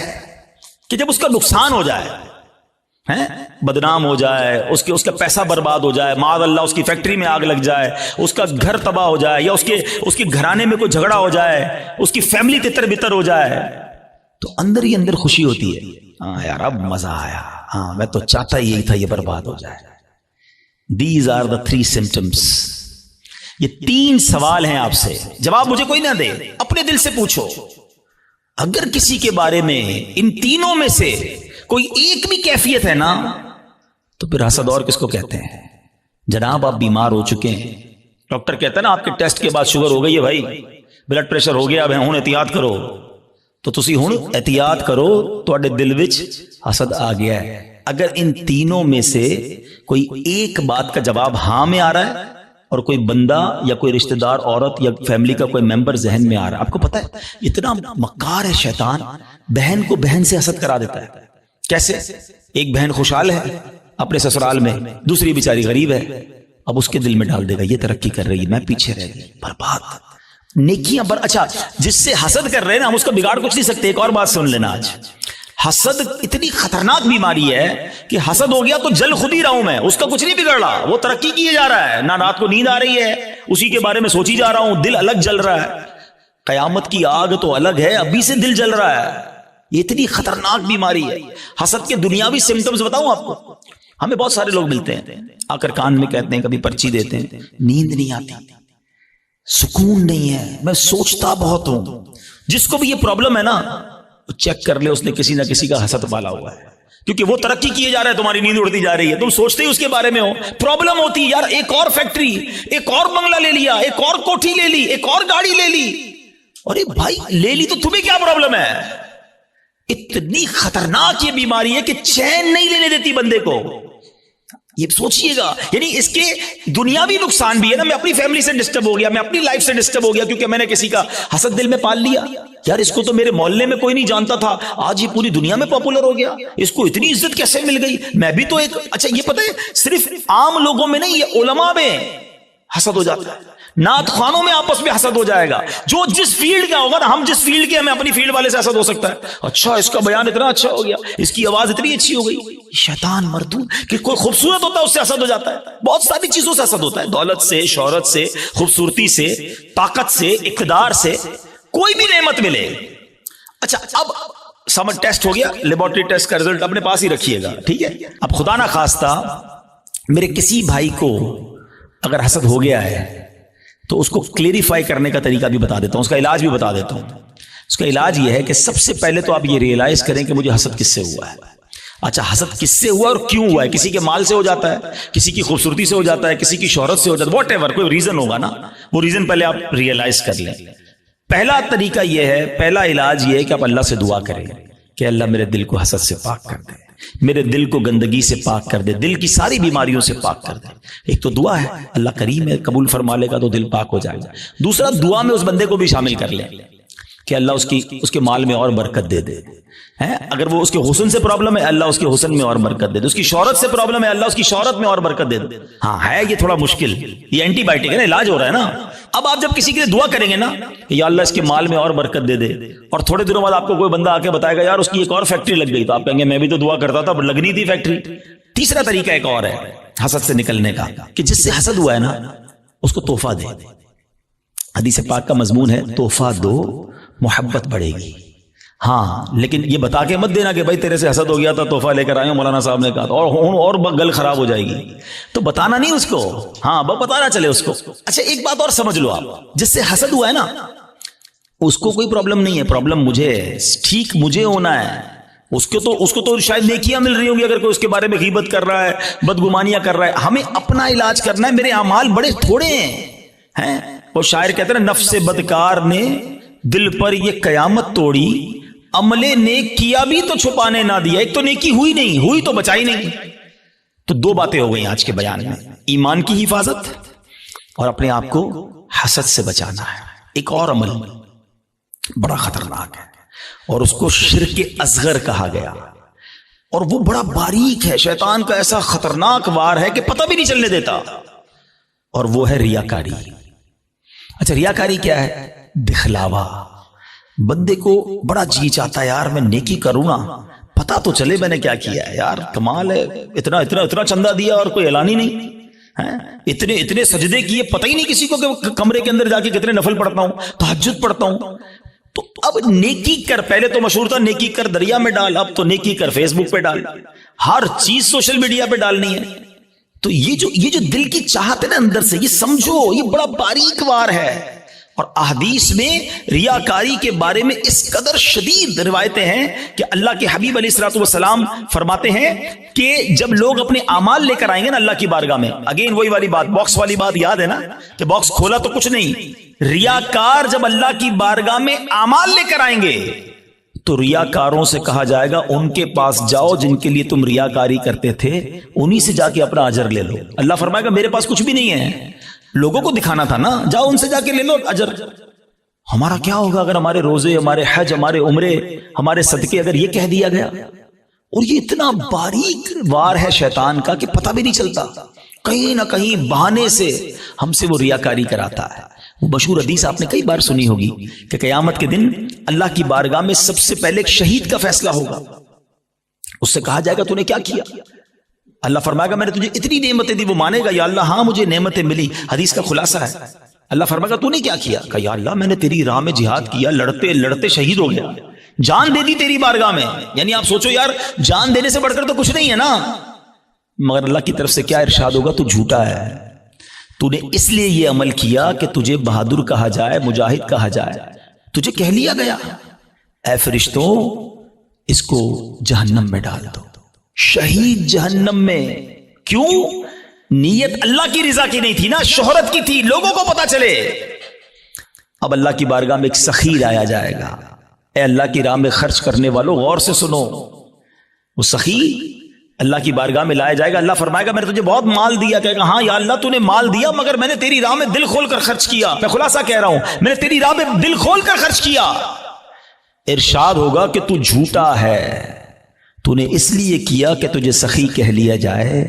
کہ جب اس کا نقصان ہو جائے، بدنام ہو جائے، اس کا پیسہ برباد ہو جائے، معاذ اللہ اس کی فیکٹری میں آگ لگ جائے، اس کا گھر تباہ ہو جائے، یا اس کے گھرانے میں کوئی جھگڑا ہو جائے، اس کی فیملی تتر بتر ہو جائے، تو اندر ہی اندر خوشی ہوتی ہے، ہاں یار اب مزہ آیا، ہاں میں تو چاہتا ہی یہی تھا یہ برباد ہو جائے. These are the 3 symptoms. یہ 3 سوال ہیں آپ سے، جواب مجھے کوئی نہ دے، اپنے دل سے پوچھو. اگر کسی کے بارے میں ان تینوں میں سے کوئی ایک بھی کیفیت ہے نا، تو پھر حسد اور کس کو کہتے ہیں؟ جناب آپ بیمار ہو چکے ہیں، ڈاکٹر کہتا ہے نا آپ کے ٹیسٹ کے بعد شوگر ہو گئی ہے بھائی، بلڈ پریشر ہو گیا، اب ہن احتیاط کرو، تو تسی ہن احتیاط کرو، تواڈے دل وچ حسد آ گیا ہے. اگر ان تینوں میں سے کوئی ایک بات کا جواب ہاں میں آ رہا ہے، اور کوئی بندہ یا کوئی رشتہ دار عورت یا فیملی کا کوئی ممبر ذہن میں آ رہا ہے، آپ کو پتا ہے اتنا مکار ہے شیطان، بہن کو بہن سے حسد کرا دیتا ہے. کیسے؟ ایک بہن خوشحال ہے اپنے سسرال میں، دوسری بیچاری غریب ہے، اب اس کے دل میں ڈال دے گا یہ ترقی کر رہی ہے، میں پیچھے رہ گئی، برباد نیکیاں اچھا جس سے حسد کر رہے ہیں نا، ہم اس کا بگاڑ کچھ نہیں سکتے. ایک اور بات سن لینا، آج حسد اتنی خطرناک بیماری ہے کہ حسد ہو گیا تو جل خود ہی رہا ہوں میں، اس کا کچھ نہیں بگڑ رہا، وہ ترقی کیے جا رہا ہے، نہ رات کو نیند آ رہی ہے، اسی کے بارے میں سوچی جا رہا ہوں، دل الگ جل رہا ہے. قیامت کی آگ تو الگ ہے، ابھی سے دل جل رہا ہے. یہ اتنی خطرناک بیماری ہے. حسد کے دنیاوی سمپٹمز بتاؤں آپ کو، ہمیں بہت سارے لوگ ملتے ہیں، آ کر کان میں کہتے ہیں، کبھی پرچی دیتے ہیں، نیند نہیں آتی، سکون نہیں ہے، میں سوچتا بہت ہوں. جس کو بھی یہ پرابلم ہے نا، چیک کر لے اس نے کسی نہ کسی کا حسد پالا ہوا ہے، کیونکہ وہ ترقی کیے جا رہا ہے، تمہاری نیند اڑتی جا رہی ہے، تم سوچتے ہی اس کے بارے میں ہو. پرابلم ہوتی یار، ایک اور فیکٹری، ایک اور بنگلہ لے لیا، ایک اور کوٹھی لے لی، ایک اور گاڑی لے لی. ارے بھائی لے لی تو تمہیں کیا پرابلم ہے؟ اتنی خطرناک یہ بیماری ہے کہ چین نہیں لینے دیتی بندے کو. یہ سوچئے گا، یعنی اس کے دنیاوی نقصان بھی ہے نا، میں اپنی فیملی سے ڈسٹرب ہو گیا، میں اپنی لائف سے ڈسٹرب ہو گیا کیونکہ میں نے کسی کا حسد دل میں پال لیا. یار اس کو تو میرے محلے میں کوئی نہیں جانتا تھا، آج یہ پوری دنیا میں پاپولر ہو گیا، اس کو اتنی عزت کیسے مل گئی، میں بھی تو ایک. اچھا یہ پتہ ہے صرف عام لوگوں میں نہیں، یہ علماء میں حسد ہو جاتا ہے، نعت خوانوں میں آپس میں حسد ہو جائے گا. جو جس فیلڈ کا ہوگا نا، ہم جس فیلڈ کے، ہمیں اپنی فیلڈ والے سے حسد ہو سکتا ہے. اچھا اس کا بیان اتنا اچھا ہو گیا، اس کی آواز اتنی اچھی ہو گئی. شیطان مردود کہ کوئی خوبصورت ہوتا ہے اس سے حسد ہو جاتا ہے، بہت ساری چیزوں سے حسد ہوتا ہے، دولت سے، شہرت سے، خوبصورتی سے، طاقت سے، اقتدار سے، کوئی بھی نعمت ملے. اچھا اب سمجھ ٹیسٹ ہو گیا، لیبارٹری ٹیسٹ کا رزلٹ اپنے پاس ہی رکھیے گا، ٹھیک ہے. اب خدا نہ خواستہ میرے کسی بھائی کو اگر حسد ہو گیا ہے تو اس کو کلیریفائی کرنے کا طریقہ بھی بتا دیتا ہوں، اس کا علاج بھی بتا دیتا ہوں. اس کا علاج یہ ہے کہ سب سے پہلے تو آپ یہ ریئلائز کریں کہ مجھے حسد کس سے ہوا ہے. اچھا حسد کس سے ہوا اور کیوں ہوا ہے؟ کسی کے مال سے ہو جاتا ہے، کسی کی خوبصورتی سے ہو جاتا ہے، کسی کی شہرت سے ہو جاتا ہے، واٹ ایور کوئی ریزن ہوگا نا، وہ ریزن پہلے آپ ریئلائز کر لیں. پہلا طریقہ یہ ہے، پہلا علاج یہ ہے کہ آپ اللہ سے دعا کریں کہ اللہ میرے دل کو حسد سے پاک کر دے، میرے دل کو گندگی سے پاک کر دے، دل کی ساری بیماریوں سے پاک کر دے۔ ایک تو دعا ہے، اللہ کریم ہے، قبول فرما لے گا تو دل پاک ہو جائے گا۔ دوسرا، دعا میں اس بندے کو بھی شامل کر لیں کہ اللہ اس کے مال میں اور برکت دے دے، اگر وہ اس کے حسن سے پرابلم ہے اللہ اس کے حسن میں اور برکت دے دے، اس کی شہرت سے پرابلم ہے اللہ اس کی شہرت میں اور برکت دے دے۔ ہاں ہے یہ تھوڑا مشکل، یہ اینٹی بائیوٹک ہے نا، علاج ہو رہا ہے نا۔ اب آپ جب کسی کے لیے دعا کریں گے نا کہ یا اللہ اس کے مال میں اور برکت دے دے، اور تھوڑے دنوں بعد آپ کو کوئی بندہ آ کے بتائے گا یار اس کی ایک اور فیکٹری لگ گئی، تو آپ کہیں گے میں بھی تو دعا کرتا تھا لگنی تھی فیکٹری۔ تیسرا طریقہ ایک اور ہے حسد سے نکلنے کا کہ جس سے حسد ہوا ہے نا اس کو تحفہ دے۔ حدیث پاک کا مضمون ہے تحفہ دو محبت بڑھے گی۔ ہاں لیکن یہ بتا کے مت دینا کہ بھائی تیرے سے حسد ہو گیا تھا تحفہ لے کر آئے ہوں، مولانا صاحب نے کہا اور گل خراب ہو جائے گی، تو بتانا نہیں اس کو، ہاں بتانا چلے اس کو۔ اچھا ایک بات اور سمجھ لو آپ، جس سے حسد ہوا ہے نا اس کو کوئی پرابلم نہیں ہے، پرابلم مجھے ہے، ٹھیک مجھے ہونا ہے۔ اس کو تو شاید نیکیاں مل رہی ہوں گی اگر کوئی اس کے بارے میں غیبت کر رہا ہے، بدگمانیاں کر رہا ہے۔ ہمیں اپنا علاج کرنا ہے، میرے اعمال بڑے تھوڑے ہیں۔ وہ شاعر کہتے ہیں نفس بدکار نے دل پر یہ قیامت توڑی، عمل نیک کیا بھی تو چھپانے نہ دیا۔ ایک تو نیکی ہوئی نہیں، ہوئی تو بچائی نہیں۔ تو دو باتیں ہو گئی آج کے بیان میں، ایمان کی حفاظت اور اپنے آپ کو حسد سے بچانا ہے۔ ایک اور عمل بڑا خطرناک ہے اور اس کو شرک اصغر کہا گیا، اور وہ بڑا باریک ہے، شیطان کا ایسا خطرناک وار ہے کہ پتہ بھی نہیں چلنے دیتا، اور وہ ہے ریاکاری۔ اچھا ریاکاری کیا ہے؟ دکھلاوا۔ بندے کو بڑا جی چاہتا ہے یار میں نیکی کروں نا، پتا تو چلے میں نے کیا کیا ہے، یار کمال ہے، اتنا اتنا اتنا چندہ دیا اور کوئی اعلان ہی نہیں، اتنے اتنے سجدے کیے، پتہ ہی نہیں کسی کو کہ کمرے کے اندر جا کے کتنے نفل پڑھتا ہوں، تہجد پڑھتا ہوں۔ تو اب نیکی کر، پہلے تو مشہور تھا نیکی کر دریا میں ڈال، اب تو نیکی کر فیس بک پہ ڈال، ہر چیز سوشل میڈیا پہ ڈالنی ہے۔ تو یہ جو دل کی چاہت ہے نا اندر سے، یہ سمجھو یہ بڑا باریک وار ہے۔ اور احادیث میں ریاکاری کے بارے میں اس قدر شدید روایتیں ہیں کہ اللہ کے حبیب علیہ الصلوۃ والسلام فرماتے ہیں کہ جب لوگ اپنے اعمال لے کر آئیں گے نا اللہ کی بارگاہ میں، اگین وہی والی بات، باکس والی بات یاد ہے نا کہ باکس کھولا تو کچھ نہیں۔ ریاکار جب اللہ کی بارگاہ میں اعمال لے کر آئیں گے تو ریاکاروں سے کہا جائے گا ان کے پاس جاؤ جن کے لیے تم ریاکاری کرتے تھے، انہی سے جا کے اپنا اجر لے لو۔ اللہ فرمائے گا میرے پاس کچھ بھی نہیں ہے، لوگوں کو دکھانا تھا نا، جاؤ ان سے جا کے لے لو اجر۔ ہمارا کیا ہوگا اگر ہمارے روزے، ہمارے حج، ہمارے عمرے، ہمارے صدقے اگر یہ کہہ دیا گیا؟ اور یہ اتنا باریک وار ہے شیطان کا کہ پتہ بھی نہیں چلتا، کہیں نہ کہیں بہانے سے ہم سے وہ ریاکاری کراتا ہے۔ وہ مشہور حدیث آپ نے کئی بار سنی ہوگی کہ قیامت کے دن اللہ کی بارگاہ میں سب سے پہلے ایک شہید کا فیصلہ ہوگا، اس سے کہا جائے گا تو نے کیا کیا؟ اللہ فرمائے گا میں نے تجھے اتنی نعمتیں دی، وہ مانے گا یا اللہ ہاں مجھے نعمتیں ملی۔ حدیث کا خلاصہ ہے اللہ فرمائے گا تو نے کیا کیا؟ کہ یا اللہ میں نے تیری راہ میں جہاد کیا، لڑتے لڑتے شہید ہو گیا، جان دے دی تیری بارگاہ میں۔ یعنی آپ سوچو یار جان دینے سے بڑھ کر تو کچھ نہیں ہے نا، مگر اللہ کی طرف سے کیا ارشاد ہوگا؟ تو جھوٹا ہے، تو نے اس لیے یہ عمل کیا کہ تجھے بہادر کہا جائے، مجاہد کہا جائے، تجھے کہہ لیا گیا اے فرشتوں اس کو جہنم میں ڈال دو، شہید جہنم میں۔ کیوں؟ نیت اللہ کی رضا کی نہیں تھی نا، شہرت کی تھی، لوگوں کو پتا چلے۔ اب اللہ کی بارگاہ میں ایک سخی لایا جائے گا، اے اللہ کی راہ میں خرچ کرنے والوں غور سے سنو، وہ سخی اللہ کی بارگاہ میں لایا جائے گا۔ اللہ فرمائے گا میں نے تجھے بہت مال دیا، کہے گا ہاں یا اللہ تو نے مال دیا مگر میں نے تیری راہ میں دل کھول کر خرچ کیا، میں خلاصہ کہہ رہا ہوں میں نے تیری راہ میں دل کھول کر خرچ کیا۔ ارشاد ہوگا کہ تو جھوٹا ہے، تو نے اس لیے کیا کہ تجھے سخی کہہ لیا جائے،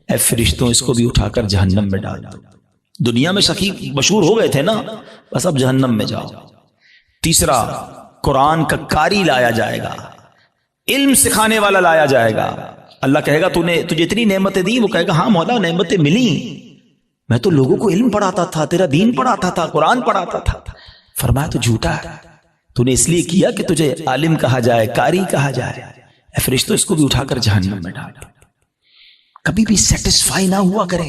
اے فرشتوں اس کو بھی اٹھا کر جہنم میں ڈال دو۔ دنیا میں سخی مشہور ہو گئے تھے نا، بس اب جہنم میں جاؤ۔ تیسرا قرآن کا قاری لایا جائے گا، علم سکھانے والا لایا جائے گا۔ اللہ کہے گا تجھے اتنی نعمتیں دی، وہ کہے گا ہاں مولا نعمتیں ملی، میں تو لوگوں کو علم پڑھاتا تھا، تیرا دین پڑھاتا تھا، قرآن پڑھاتا تھا۔ فرمایا تو جھوٹا ہے، تو نے اس لیے کیا کہ تجھے عالم کہا جائے، قاری کہا جائے، اے فرشتوں اس کو بھی اٹھا کر جہنم میں ڈال دو۔ کبھی بھی سیٹسفائی نہ ہوا کرے،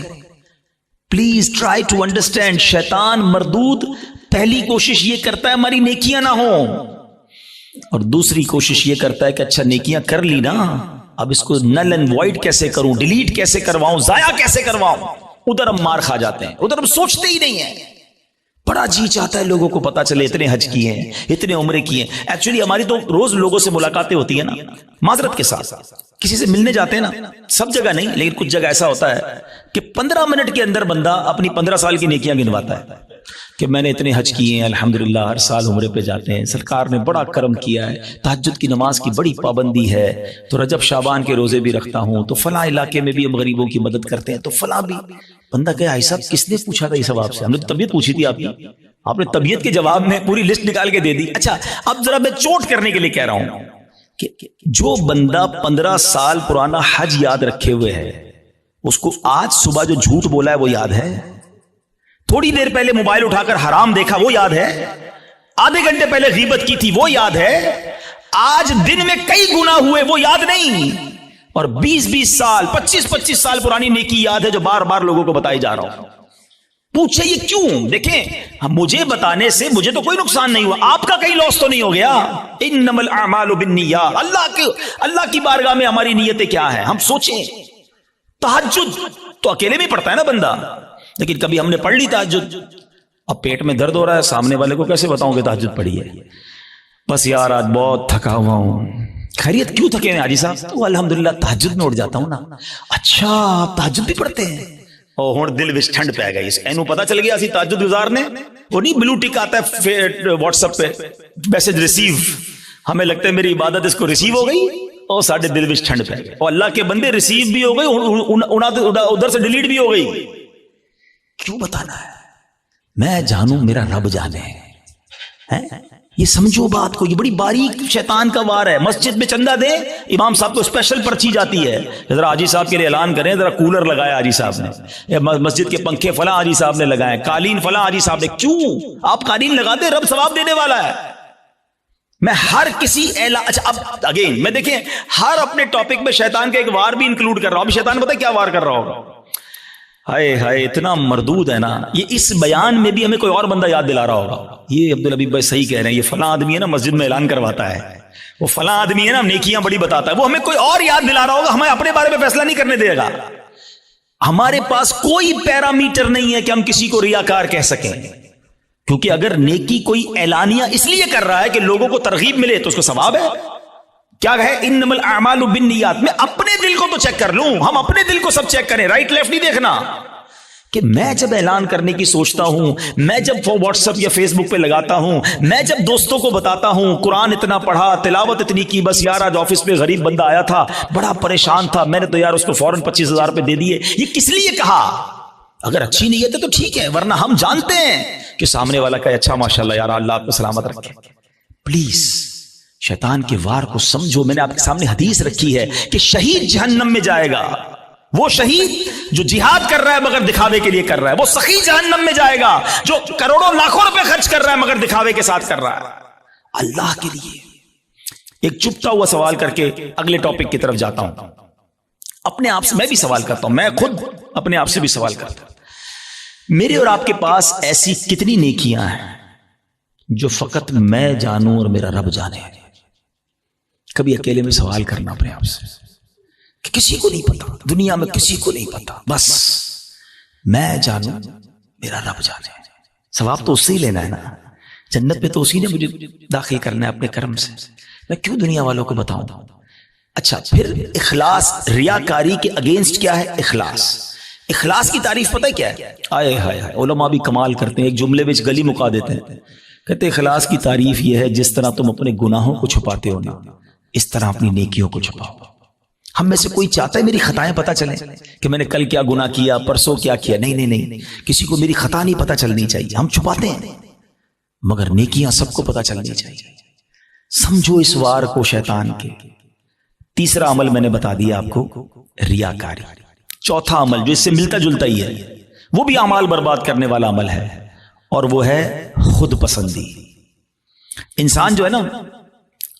پلیز ٹرائی ٹو انڈرسٹینڈ۔ شیطان مردود پہلی کوشش یہ کرتا ہے ہماری نیکیاں نہ ہوں، اور دوسری کوشش یہ کرتا ہے کہ اچھا نیکیاں کر لی نا، اب اس کو نل اینڈ وائڈ کیسے کروں، ڈیلیٹ کیسے کرواؤں، ضائع کیسے کرواؤں۔ ادھر ہم مار کھا جاتے ہیں، ادھر ہم سوچتے ہی نہیں ہیں۔ بڑا جی چاہتا ہے لوگوں کو پتا چلے اتنے حج کیے ہیں، اتنے عمرے کیے ہیں. ایکچولی ہماری تو روز لوگوں سے ملاقاتیں ہوتی ہیں نا، معذرت کے ساتھ کسی سے ملنے جاتے ہیں نا، سب جگہ نہیں لیکن کچھ جگہ ایسا ہوتا ہے کہ 15 منٹ کے اندر بندہ اپنی 15 سال کی نیکیاں گنواتا ہے کہ میں نے اتنے حج کیے ہیں، الحمدللہ ہر سال عمرے پہ جاتے ہیں، سرکار نے بڑا کرم کیا ہے، تہجد کی نماز کی بڑی پابندی ہے، تو رجب شعبان کے روزے بھی رکھتا ہوں، تو فلاں علاقے میں بھی ہم غریبوں کی مدد کرتے ہیں، تو فلاں بھی. بندہ کہ بھائی صاحب کس نے پوچھا تھا یہ سب آپ سے؟ ہم نے طبیعت پوچھی تھی آپ نے طبیعت کے جواب میں پوری لسٹ نکال کے دے دی. اچھا اب ذرا میں چوٹ کرنے کے لیے کہہ رہا ہوں کہ جو بندہ 15 سال پرانا حج یاد رکھے ہوئے ہے، اس کو آج صبح جو جھوٹ بولا ہے وہ یاد ہے؟ تھوڑی دیر پہلے موبائل اٹھا کر حرام دیکھا وہ یاد ہے؟ آدھے گھنٹے پہلے غیبت کی تھی وہ یاد ہے؟ آج دن میں کئی گناہ ہوئے وہ یاد نہیں، اور 20 سال 25 سال پرانی نیکی یاد ہے جو بار بار لوگوں کو بتائی جا رہا ہوں. پوچھے یہ کیوں؟ دیکھیں مجھے بتانے سے مجھے تو کوئی نقصان نہیں ہوا، آپ کا کہیں لاس تو نہیں ہو گیا. انما الاعمال بالنیات، اللہ کی بارگاہ میں ہماری نیتیں کیا ہیں؟ ہم سوچیں. تہجد تو اکیلے بھی پڑھتا ہے نا بندہ، لیکن کبھی ہم نے پڑھ لی تہجد، اب پیٹ میں درد ہو رہا ہے، سامنے والے کو کیسے بتاؤں کہ تہجد پڑھی ہے؟ بس یار آج بہت تھکا ہوا ہوں. خیریت کیوں تھکے ہیں حاجی صاحب؟ تو الحمدللہ تہجد میں اٹھ جاتا ہوں نا. اچھا تہجد بھی پڑھتے ہیں؟ اور ہن دل وچ ٹھنڈ پی گئی، اینو پتہ چل گیا اسی تہجد گزار نے. وہ نہیں بلو ٹک آتا ہے واٹس ایپ پہ میسج ریسیو، ہمیں لگتا ہے میری عبادت اس کو ریسیو ہو گئی، اور ساڈے دل وچ ٹھنڈ پی گئی، اور اللہ کے بندے ریسیو بھی ہو گئی، ادھر سے ڈیلیٹ بھی ہو گئی. کیوں بتانا ہے؟ میں جانوں میرا رب جانے. یہ سمجھو بات کو، یہ بڑی باریک شیطان کا وار ہے. مسجد میں چندہ دیں، امام صاحب کو اسپیشل پرچی جاتی ہے، ذرا حاجی صاحب کے لیے اعلان کریں، ذرا کولر لگایا حاجی صاحب نے، مسجد کے پنکھے فلاں حاجی صاحب نے لگائے، قالین فلاں حاجی صاحب نے. کیوں آپ قالین لگا دیں؟ رب ثواب دینے والا ہے. میں ہر کسی اچھا اب اگین میں دیکھیں ہر اپنے ٹاپک میں شیطان کا ایک وار بھی انکلوڈ کر رہا ہوں. اب شیطان پتہ کیا وار کر رہا ہوگا؟ ہائے ہائے اتنا مردود ہے نا. یہ اس بیان میں بھی ہمیں کوئی اور بندہ یاد دلا رہا ہوگا، یہ عبدالحبیب بھائی صحیح کہہ رہے ہیں، یہ فلاں آدمی ہے نا مسجد میں اعلان کرواتا ہے، وہ فلاں آدمی ہے نا نیکیاں بڑی بتاتا ہے، وہ ہمیں کوئی اور یاد دلا رہا ہوگا. ہمیں اپنے بارے میں فیصلہ نہیں کرنے دے گا. ہمارے پاس کوئی پیرامیٹر نہیں ہے کہ ہم کسی کو ریاکار کہہ سکیں، کیونکہ اگر نیکی کوئی اعلانیہ اس لیے کر رہا ہے کہ لوگوں کو ترغیب ملے تو اس کو ثواب ہے. کیا ہے انما الاعمال بالنیات؟ میں اپنے دل کو تو چیک کر لوں، ہم اپنے دل کو سب چیک کریں، رائٹ لیفٹ نہیں دیکھنا. کہ میں جب اعلان کرنے کی سوچتا ہوں، میں جب واٹس ایپ یا فیس بک پہ لگاتا ہوں، میں جب دوستوں کو بتاتا ہوں قرآن اتنا پڑھا، تلاوت اتنی کی، بس یار آج آفس پہ غریب بندہ آیا تھا بڑا پریشان تھا، میں نے تو یار اس کو فوراً 25,000 روپے دے دیے، یہ کس لیے کہا؟ اگر اچھی نیت ہے تو ٹھیک ہے، ورنہ ہم جانتے ہیں کہ سامنے والا کہ اچھا ماشاءاللہ یار اللہ آپ کو سلامت رکھے. پلیز شیطان کے وار کو سمجھو. میں نے آپ کے سامنے حدیث رکھی ہے کہ شہید جہنم میں جائے گا، وہ شہید جو جہاد کر رہا ہے مگر دکھاوے کے لیے کر رہا ہے، وہ سخی جہنم میں جائے گا جو کروڑوں لاکھوں روپے خرچ کر رہا ہے مگر دکھاوے کے ساتھ کر رہا ہے اللہ کے لیے. ایک چپتا ہوا سوال کر کے اگلے ٹاپک کی طرف جاتا ہوں. اپنے آپ سے میں بھی سوال کرتا ہوں، میں خود اپنے آپ سے بھی سوال کرتا ہوں. میرے اور آپ کے پاس ایسی کتنی نیکیاں ہیں جو فقط میں جانوں اور میرا رب جانے؟ کبھی اکیلے میں سوال کرنا اپنے آپ سے کہ کسی کو نہیں پتا، دنیا میں کسی کو نہیں پتا، بس میں جانوں میرا رب جانے. ثواب تو اس سے ہی لینا ہے نا، جنت میں تو اسی نے مجھے داخل کرنا ہے اپنے کرم سے، میں کیوں دنیا والوں کو بتاؤں؟ اچھا پھر اخلاص، ریاکاری کے اگینسٹ کیا ہے اخلاص. اخلاص کی تعریف پتہ ہے کیا ہے؟ آئے ہائے ہائے علماء بھی کمال کرتے ہیں، ایک جملے میں گلی مکا دیتے ہیں. کہتے اخلاص کی تعریف یہ ہے جس طرح تم اپنے گناہوں کو چھپاتے ہو نا اس طرح اپنی نیکیوں کو چھپاؤ. ہم میں سے کوئی چاہتا ہے میری خطائیں پتہ چلیں کہ میں نے کل کیا گناہ کیا، پرسوں کیا کیا؟ نہیں، کسی کو میری خطا نہیں پتہ چلنی چاہیے، ہم چھپاتے ہیں، مگر نیکیاں سب کو پتہ چلنی چاہیے. سمجھو اس وار کو شیطان کے. تیسرا عمل میں نے بتا دیا آپ کو، ریاکاری. چوتھا عمل جو اس سے ملتا جلتا ہی ہے، وہ بھی اعمال برباد کرنے والا عمل ہے، اور وہ ہے خود پسندی. انسان جو ہے نا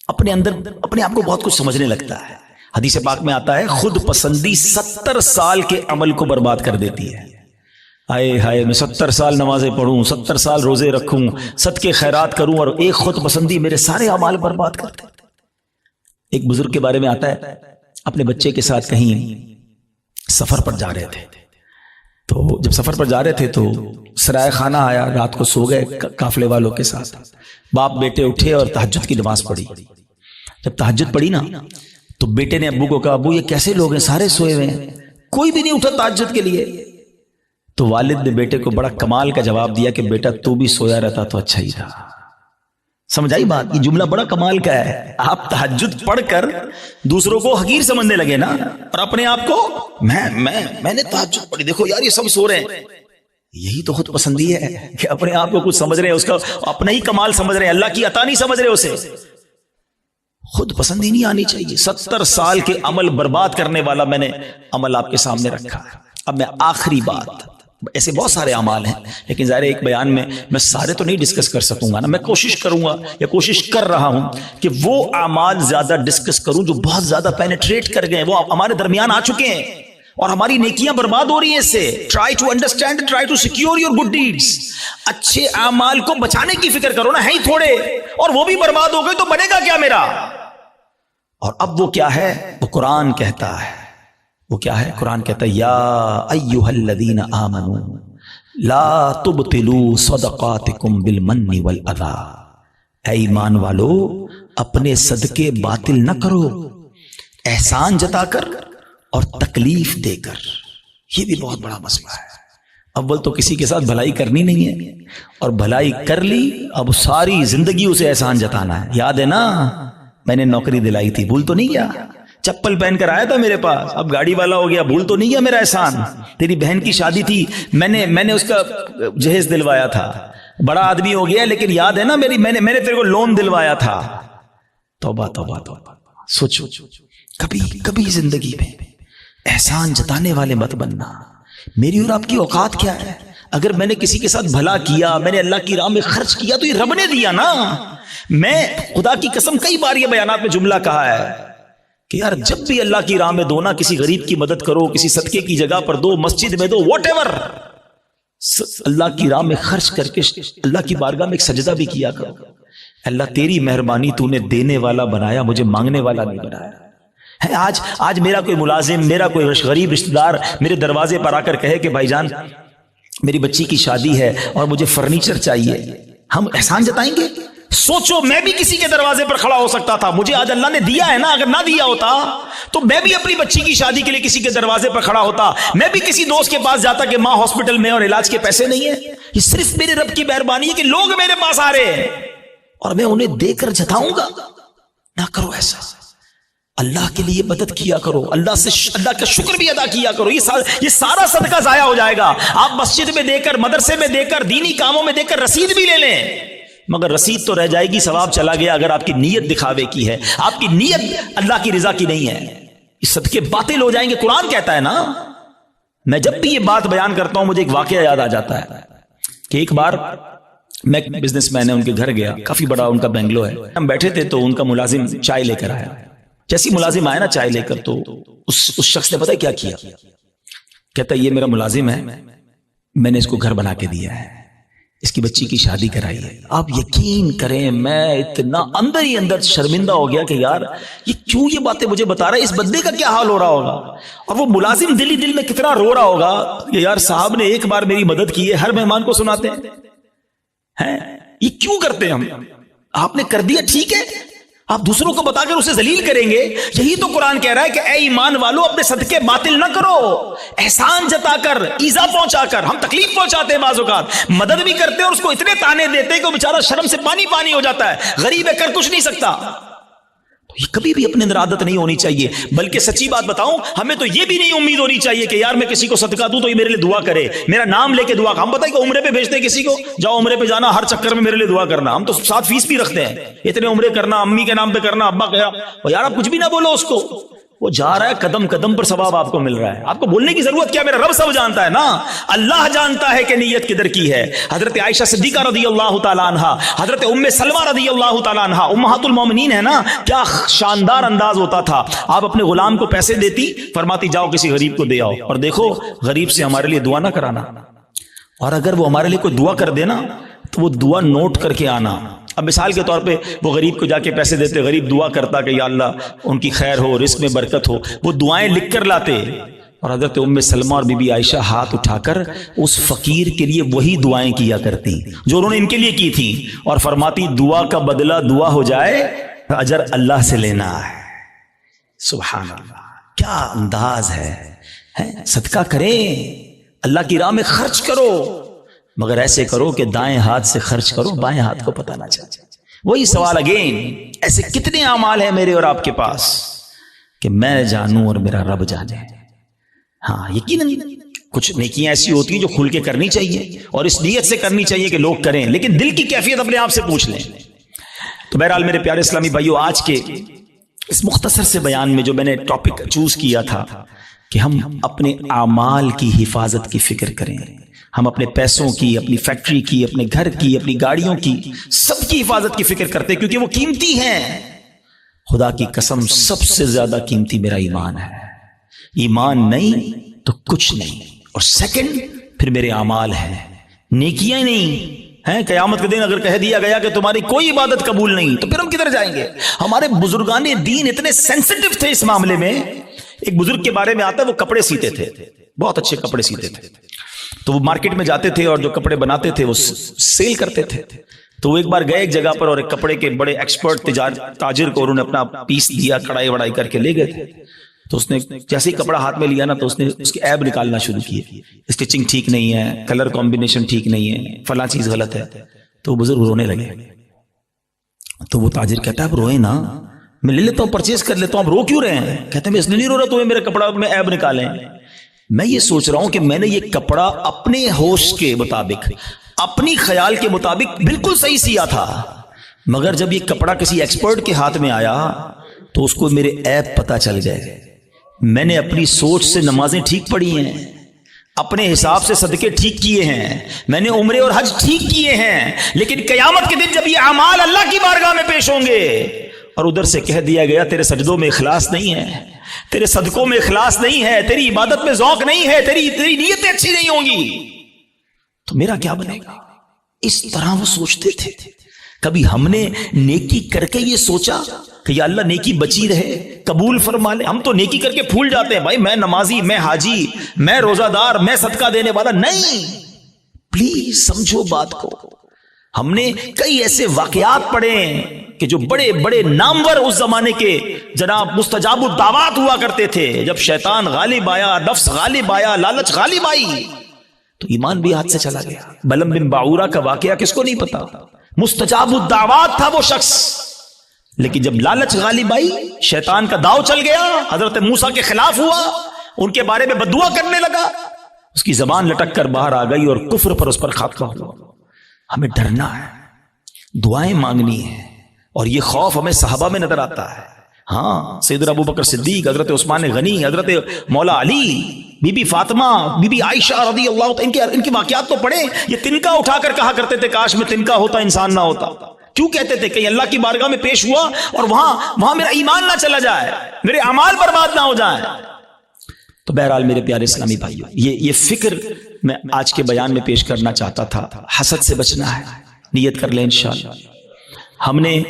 اپنے اندر اپنے آپ کو بہت کچھ سمجھنے لگتا ہے. حدیث پاک میں آتا ہے خود پسندی 70 سال کے عمل کو برباد کر دیتی ہے. آئے ہائے میں 70 سال نمازیں پڑھوں، 70 سال روزے رکھوں، صدقے خیرات کروں، اور ایک خود پسندی میرے سارے اعمال برباد کر دے. ایک بزرگ کے بارے میں آتا ہے اپنے بچے کے ساتھ کہیں سفر پر جا رہے تھے تو جب سفر پر جا رہے تھے تو سرائے خانہ آیا، رات کو سو گئے قافلے والوں کے ساتھ. باپ بیٹے اٹھے اور تہجد کی نماز پڑھی. جب تہجد پڑھی نا تو بیٹے نے ابو کو کہا ابو یہ کیسے لوگ ہیں، سارے سوئے ہوئے ہیں، کوئی بھی نہیں اٹھا تہجد کے لیے. تو والد نے بیٹے کو بڑا کمال کا جواب دیا کہ بیٹا تو بھی سویا رہتا تو اچھا ہی تھا. سمجھ آئی بات؟ یہ جملہ بڑا کمال کا ہے. آپ تہجد پڑھ کر دوسروں کو حقیر سمجھنے لگے نا، اور اپنے آپ کو میں نے تہجد پڑھی، دیکھو یار یہ سب سو رہے ہیں. یہی تو خود پسندی ہے کہ اپنے آپ کو کچھ سمجھ رہے ہیں، اس کا اپنا ہی کمال سمجھ رہے ہیں، اللہ کی عطا نہیں سمجھ رہے اسے. خود پسندی نہیں آنی چاہیے. 70 سال کے عمل برباد کرنے والا میں نے عمل آپ کے سامنے رکھا ہے. اب میں آخری بات، ایسے بہت سارے اعمال ہیں لیکن ظاہر ایک بیان میں سارے تو نہیں ڈسکس کر سکوں گا نا. میں کوشش کروں گا یا کوشش کر رہا ہوں کہ وہ اعمال زیادہ ڈسکس کروں جو بہت زیادہ پینیٹریٹ کر گئے، وہ ہمارے درمیان آ چکے ہیں اور ہماری نیکیاں برباد ہو رہی ہیں اس سے. Try to understand, try to secure your good deeds. اچھے اعمال کو بچانے کی فکر کرو نا، ہے ہی تھوڑے اور وہ بھی برباد ہو گئے تو بنے گا کیا میرا. اور اب وہ کیا ہے؟ وہ قرآن کہتا ہے. وہ کیا ہے؟ قرآن کہتا ہے یا ایھا الذین آمنوا لا تبطلوا صدقاتکم بالمن والاذی. اے ایمان والو اپنے صدقے باطل نہ کرو احسان جتا کر اور تکلیف دے کر. یہ بھی بہت بڑا مسئلہ ہے. اول تو کسی کے ساتھ بھلائی کرنی نہیں ہے، اور بھلائی کر لی اب ساری زندگی اسے احسان جتانا ہے. یاد ہے نا میں نے نوکری دلائی تھی، بھول تو نہیں گیا؟ چپل پہن کر آیا تھا میرے پاس، اب گاڑی والا ہو گیا، بھول تو نہیں گیا میرا احسان؟ تیری بہن کی شادی تھی، میں نے اس کا جہیز دلوایا تھا، بڑا آدمی ہو گیا لیکن یاد ہے نا میں نے تیرے کو لون دلوایا تھا. توبہ توبہ توبہ. سوچو کبھی زندگی میں احسان جتانے والے مت بننا. میری اور آپ کی اوقات کیا ہے؟ اگر میں نے کسی کے ساتھ بھلا کیا، میں نے اللہ کی راہ میں خرچ کیا تو یہ رب نے دیا نا. میں خدا کی قسم کئی بار یہ بیانات میں جملہ کہا ہے کہ یار جب بھی اللہ کی راہ میں دو نا، کسی غریب کی مدد کرو، کسی صدقے کی جگہ پر دو، مسجد میں دو، واٹ ایور، اللہ کی راہ میں خرچ کر کے اللہ کی بارگاہ میں ایک سجدہ بھی کیا کرو. اللہ تیری مہربانی، تو نے دینے والا بنایا، مجھے مانگنے والا نہیں بنایا. آج میرا کوئی ملازم، میرا کوئی غریب رشتہ دار میرے دروازے پر آ کر کہے کہ بھائی جان میری بچی کی شادی ہے اور مجھے فرنیچر چاہیے، ہم احسان جتائیں گے؟ سوچو میں بھی کسی کے دروازے پر کھڑا ہو سکتا تھا، مجھے آج اللہ نے دیا ہے نا، اگر نہ دیا ہوتا تو میں بھی اپنی بچی کی شادی کے لیے کسی کے دروازے پر کھڑا ہوتا، میں بھی کسی دوست کے پاس جاتا کہ ماں ہاسپٹل میں اور علاج کے پیسے نہیں ہیں. یہ صرف میرے رب کی مہربانی ہے کہ لوگ میرے پاس آ رہے ہیں اور میں انہیں دے کر جتاؤں گا. نہ کرو ایسا. اللہ کے لیے مدد کیا کرو، اللہ کا شکر بھی ادا کیا کرو. یہ سارا صدقہ ضائع ہو جائے گا. آپ مسجد میں دے کر، مدرسے میں دے کر، دینی کاموں میں دے کر رسید بھی لے لیں، مگر رسید تو رہ جائے گی، ثواب چلا گیا اگر آپ کی نیت دکھاوے کی ہے، آپ کی نیت اللہ کی رضا کی نہیں ہے. یہ صدقے باطل ہو جائیں گے. قرآن کہتا ہے نا. میں جب بھی یہ بات بیان کرتا ہوں مجھے ایک واقعہ یاد آ جاتا ہے کہ ایک بار میں بزنس مین ہے، ان کے گھر گیا، کافی بڑا ان کا بنگلو ہے. ہم بیٹھے تھے تو ان کا ملازم چائے لے کر آیا. جیسی ملازم آیا نا چائے لے کر، تو اس شخص نے پتہ کیا کیا؟ کہتا ہے یہ میرا ملازم ہے، میں نے اس کو گھر بنا کے دیا ہے، اس کی بچی کی شادی کرائی ہے. آپ یقین کریں میں اتنا اندر ہی اندر شرمندہ ہو گیا کہ یار یہ کیوں یہ باتیں مجھے بتا رہا ہے، اس بندے کا کیا حال ہو رہا ہوگا، اور وہ ملازم دل ہی دل میں کتنا رو رہا ہوگا کہ یار صاحب نے ایک بار میری مدد کی ہے، ہر مہمان کو سناتے ہیں. یہ کیوں کرتے ہیں ہم؟ آپ نے کر دیا ٹھیک ہے، آپ دوسروں کو بتا کر اسے ذلیل کریں گے. یہی تو قرآن کہہ رہا ہے کہ اے ایمان والو اپنے صدقے باطل نہ کرو، احسان جتا کر، ایذا پہنچا کر. ہم تکلیف پہنچاتے ہیں بعض اوقات، مدد بھی کرتے ہیں اور اس کو اتنے تانے دیتے ہیں کہ وہ بیچارہ شرم سے پانی ہو جاتا ہے، غریب ہے کر کچھ نہیں سکتا. یہ کبھی بھی اپنے اندر عادت نہیں ہونی چاہیے. بلکہ سچی بات بتاؤں، ہمیں تو یہ بھی نہیں امید ہونی چاہیے کہ یار میں کسی کو صدقہ دوں تو یہ میرے لیے دعا کرے، میرا نام لے کے دعا. ہم پتہ ہے کہ عمرے پہ بھیجتے ہیں کسی کو، جاؤ عمرے پہ جانا، ہر چکر میں میرے لیے دعا کرنا. ہم تو 7 فیس بھی رکھتے ہیں، اتنے عمرے کرنا، امی کے نام پہ کرنا، ابا کہا. اور یار آپ کچھ بھی نہ بولو اس کو، وہ جا رہا ہے قدم قدم پر ثواب آپ کو مل رہا ہے. آپ کو بولنے کی ضرورت کیا؟ میرا رب سب جانتا ہے نا. اللہ جانتا ہے کہ نیت کدھر کی ہے. حضرت عائشہ صدیقہ رضی اللہ تعالیٰ عنہا، حضرت ام سلمہ رضی اللہ تعالیٰ عنہا، امہات المومنین ہے نا، کیا شاندار انداز ہوتا تھا. آپ اپنے غلام کو پیسے دیتی، فرماتی جاؤ کسی غریب کو دے آؤ. اور دیکھو غریب سے ہمارے لیے دعا نہ کرانا، اور اگر وہ ہمارے لیے کوئی دعا کر دینا تو وہ دعا نوٹ کر کے آنا. اب مثال کے طور پہ وہ غریب کو جا کے پیسے دیتے، غریب دعا کرتا کہ یا اللہ ان کی خیر ہو، رزق میں برکت ہو، وہ دعائیں لکھ کر لاتے. اور حضرت ام سلمہ اور بی بی عائشہ ہاتھ اٹھا کر اس فقیر کے لیے وہی دعائیں کیا کرتی جو انہوں نے ان کے لیے کی تھی، اور فرماتی دعا کا بدلہ دعا ہو جائے، اجر اللہ سے لینا ہے۔ سبحان اللہ، کیا انداز ہے۔ صدقہ کریں، اللہ کی راہ میں خرچ کرو، مگر ایسے کرو کہ دائیں ہاتھ سے خرچ کرو، بائیں ہاتھ کو پتہ نہ چلے۔ وہی سوال اگین، ایسے کتنے اعمال ہیں میرے اور آپ کے پاس کہ میں جانوں اور میرا رب جانے؟ ہاں یقیناً کچھ نیکیاں ایسی ہوتی ہیں جو کھل کے کرنی چاہیے اور اس نیت سے کرنی چاہیے کہ لوگ کریں، لیکن دل کی کیفیت اپنے آپ سے پوچھ لیں۔ تو بہرحال میرے پیارے اسلامی بھائیو، آج کے اس مختصر سے بیان میں جو میں نے ٹاپک چوز کیا تھا کہ ہم اپنے اعمال کی حفاظت کی فکر کریں، ہم اپنے پیسوں کی، اپنی فیکٹری کی، اپنے گھر کی، اپنی گاڑیوں کی، سب کی حفاظت کی فکر کرتے کیونکہ وہ قیمتی ہیں۔ خدا کی قسم سب سے زیادہ قیمتی میرا ایمان ہے، ایمان نہیں تو کچھ نہیں، اور سیکنڈ پھر میرے اعمال ہیں، نیکیاں نہیں ہیں۔ قیامت کے دن اگر کہہ دیا گیا کہ تمہاری کوئی عبادت قبول نہیں تو پھر ہم کدھر جائیں گے؟ ہمارے بزرگان دین اتنے سینسٹیو تھے اس معاملے میں۔ ایک بزرگ کے بارے میں آتا ہے، وہ کپڑے سیتے تھے، بہت اچھے کپڑے سیتے تھے، تو وہ مارکیٹ میں جاتے تھے اور جو کپڑے بناتے تھے وہ سیل کرتے تھے۔ تو وہ ایک بار گئے ایک جگہ پر اور ایک کپڑے کے بڑے ایکسپرٹ تاجر کو انہوں نے اپنا پیس دیا، کڑائی وڑائی کر کے لے گئے تھے۔ تو اس نے جیسے ہی کپڑا ہاتھ میں لیا نا تو اس نے اس کے عیب نکالنا شروع کیے، اسٹچنگ ٹھیک نہیں ہے، کلر کمبینیشن ٹھیک نہیں ہے، فلاں چیز غلط ہے۔ تو وہ بزرگ رونے لگے۔ تو وہ تاجر کہتا ہے آپ روئیں نا، میں لے لیتا ہوں، پرچیز کر لیتا ہوں، آپ رو کیوں رہے ہیں؟ کہتے ہیں میں اس لیے نہیں رو رہا تمہیں میرے کپڑا میں عیب نکالیں، میں یہ سوچ رہا ہوں کہ میں نے یہ کپڑا اپنے ہوش کے مطابق، اپنی خیال کے مطابق بالکل صحیح سیا تھا، مگر جب یہ کپڑا کسی ایکسپرٹ کے ہاتھ میں آیا تو اس کو میرے عیب پتہ چل گئے۔ میں نے اپنی سوچ سے نمازیں ٹھیک پڑھی ہیں، اپنے حساب سے صدقے ٹھیک کیے ہیں، میں نے عمرے اور حج ٹھیک کیے ہیں، لیکن قیامت کے دن جب یہ اعمال اللہ کی بارگاہ میں پیش ہوں گے اور ادھر سے کہہ دیا گیا تیرے سجدوں میں اخلاص نہیں ہے، تیرے صدقوں میں اخلاص نہیں ہے، تیری عبادت میں ذوق نہیں ہے، تیری نیتیں اچھی نہیں ہوں گی، تو میرا کیا بنے گا؟ اس طرح وہ سوچتے تھے۔ کبھی ہم نے نیکی کر کے یہ سوچا کہ یا اللہ نیکی بچی رہے، قبول فرما لے؟ ہم تو نیکی کر کے پھول جاتے ہیں، بھائی میں نمازی، میں حاجی، میں روزہ دار، میں صدقہ دینے والا نہیں۔ پلیز سمجھو بات کو۔ ہم نے کئی ایسے واقعات پڑھے ہیں کہ جو بڑے بڑے نامور اس زمانے کے جناب مستجاب الدعوات ہوا کرتے تھے، جب شیطان غالب آیا، نفس غالب آیا، لالچ غالب آئی تو ایمان بھی ہاتھ سے چلا گیا۔ بلم بن باعورہ کا واقعہ کس کو نہیں پتا؟ مستجاب الدعوات تھا وہ شخص، لیکن جب لالچ غالب آئی، شیطان کا داؤ چل گیا، حضرت موسیٰ کے خلاف ہوا، ان کے بارے میں بددعا کرنے لگا، اس کی زبان لٹک کر باہر آ گئی اور کفر پر اس پر خاتمہ ہوا۔ ہمیں ڈرنا ہے، دعائیں مانگنی ہیں، اور یہ خوف ہمیں صحابہ میں نظر آتا ہے۔ ہاں، سیدنا ابو بکر صدیق، حضرت عثمان غنی، حضرت مولا علی، بی بی فاطمہ، بی بی عائشہ رضی اللہ عنہ، ان کے واقعات تو پڑھیں۔ یہ تنکا اٹھا کر کہا کرتے تھے کاش میں تنکا ہوتا انسان نہ ہوتا۔ کیوں کہتے تھے؟ کہ اللہ کی بارگاہ میں پیش ہوا اور وہاں میرا ایمان نہ چلا جائے، میرے اعمال برباد نہ ہو جائیں۔ تو بہرحال میرے پیارے اسلامی بھائیو، یہ فکر میں آج کے بیان میں پیش کرنا چاہتا تھا۔ حسد سے بچنا ہے، نیت کر لیں انشاءاللہ۔ ہم نے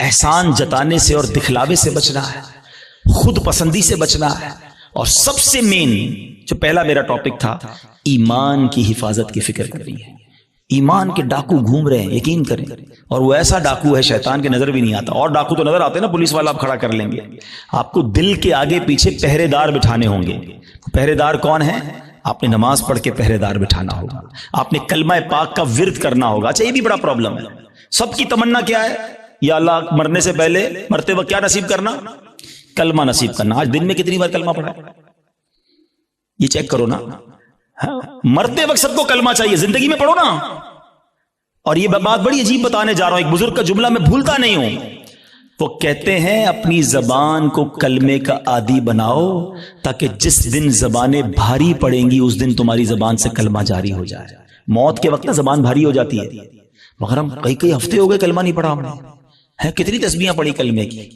احسان جتانے سے اور دکھلاوے سے بچنا ہے، خود پسندی سے بچنا ہے، اور سب سے مین جو پہلا میرا ٹاپک تھا، ایمان کی حفاظت کی فکر کرنی ہے۔ ایمان کے ڈاکو گھوم رہے ہیں، یقین کریں، اور وہ ایسا ڈاکو ہے شیطان کے نظر بھی نہیں آتا۔ اور ڈاکو تو نظر آتے ہیں نا، پولیس والا آپ کھڑا کر لیں گے، آپ کو دل کے آگے پیچھے پہرے دار بٹھانے ہوں گے۔ پہرے دار کون ہیں؟ آپ نے نماز پڑھ کے پہرے دار بٹھانا ہوگا، آپ نے کلمہ پاک کا ورد کرنا ہوگا۔ اچھا، یہ بھی بڑا پرابلم ہے، سب کی تمنا کیا ہے؟ یا اللہ مرنے سے پہلے، مرتے وقت کیا نصیب کرنا؟ کلمہ نصیب کرنا۔ آج دن میں کتنی بار کلمہ پڑھا ہے؟ یہ چیک کرو نا۔ مرتے وقت سب کو کلمہ چاہیے، زندگی میں پڑھو نا۔ اور یہ بات بڑی عجیب بتانے جا رہا ہوں، ایک بزرگ کا جملہ میں بھولتا نہیں ہوں۔ وہ کہتے ہیں اپنی زبان کو کلمے کا عادی بناؤ تاکہ جس دن زبانیں بھاری پڑیں گی اس دن تمہاری زبان سے کلمہ جاری ہو جائے۔ موت کے وقت زبان بھاری ہو جاتی ہے، مگر ہم کئی ہفتے ہو گئے کلمہ نہیں پڑھا ہم نے۔ کتنی تسبیحاں پڑھی کلمے کی؟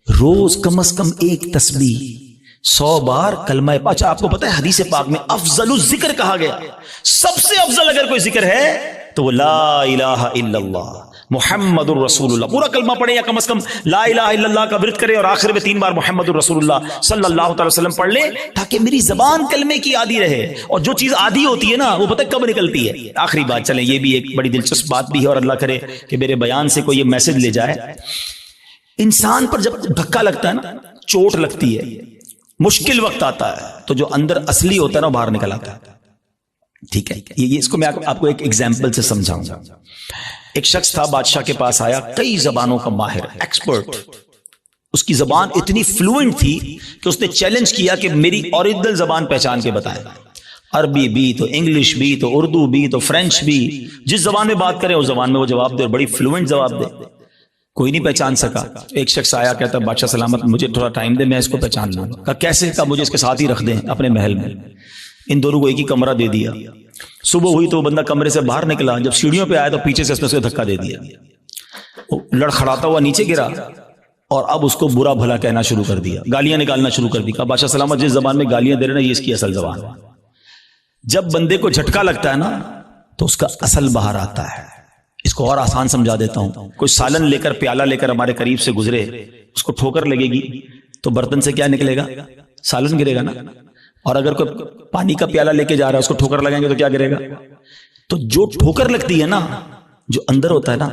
روز کم از کم ایک تسبیح، 100 بار کلمہ پاک۔ اچھا، آپ کو پتہ ہے حدیث پاک میں افضل الذکر کہا گیا، سب سے افضل اگر کوئی ذکر ہے تو وہ لا الہ الا اللہ محمد الرسول اللہ، پورا کلمہ پڑھیں یا کم از کم لا الہ الا اللہ کا ورد کریں اور آخر میں 3 بار محمد الرسول اللہ صلی اللہ تعالی وسلم پڑھ لیں، تاکہ میری زبان کلمے کی عادی رہے. اور جو چیز عادی ہوتی ہے نا وہ پتہ کب نکلتی ہے. آخری بات، چلیں یہ بھی ایک بڑی دلچسپ بات بھی ہے، اور اللہ کرے کہ میرے بیان سے کوئی یہ میسج لے جائے. انسان پر جب دھکا لگتا ہے نا، چوٹ لگتی ہے، مشکل وقت آتا ہے، تو جو اندر اصلی ہوتا ہے نا باہر نکل آتا ہے. ٹھیک ہے، یہ اس کو میں آپ کو ایک ایگزامپل سے سمجھاؤں گا. ایک شخص تھا، بادشاہ کے پاس آیا، کئی زبانوں کا ماہر، ایکسپرٹ. اس کی زبان اتنی فلوئنٹ تھی کہ اس نے چیلنج کیا کہ میری اوریجنل زبان پہچان کے بتائیں. عربی بھی تو انگلش بھی تو اردو بھی تو فرینچ بھی، جس زبان میں بات کرے اس زبان میں وہ جواب دے، اور بڑی فلوئنٹ جواب دے. کوئی نہیں پہچان سکا. ایک شخص آیا، کہتا بادشاہ سلامت مجھے تھوڑا ٹائم دے، میں اس کو پہچان لوں. کہا کیسے؟ کہا مجھے اس کے ساتھ ہی رکھ دیں اپنے محل میں. ان دونوں کو ایک ہی کمرہ دے دیا. صبح ہوئی تو وہ بندہ کمرے سے باہر نکلا، جب سیڑھیوں پہ آیا تو پیچھے سے اس نے دھکا دے دیا. وہ لڑکھڑاتا ہوا نیچے گرا، اور اب اس کو برا بھلا کہنا شروع کر دیا، گالیاں نکالنا شروع کر دی. کہا بادشاہ سلامت جس زبان میں گالیاں دے رہے نا یہ اس کی اصل زبان ہے. جب بندے کو جھٹکا لگتا ہے نا تو اس کا اصل باہر آتا ہے. اس کو اور آسان سمجھا دیتا ہوں. کوئی سالن لے کر، پیالہ لے کر ہمارے قریب سے گزرے، اس کو ٹھوکر لگے گی تو برتن سے کیا نکلے گا؟ سالن گرے گا نا. اور اگر کوئی پانی کا پیالہ لے کے جا رہا ہے، اس کو ٹھوکر لگائیں گے تو کیا گرے گا؟ تو جو ٹھوکر لگتی ہے نا، جو اندر ہوتا ہے نا،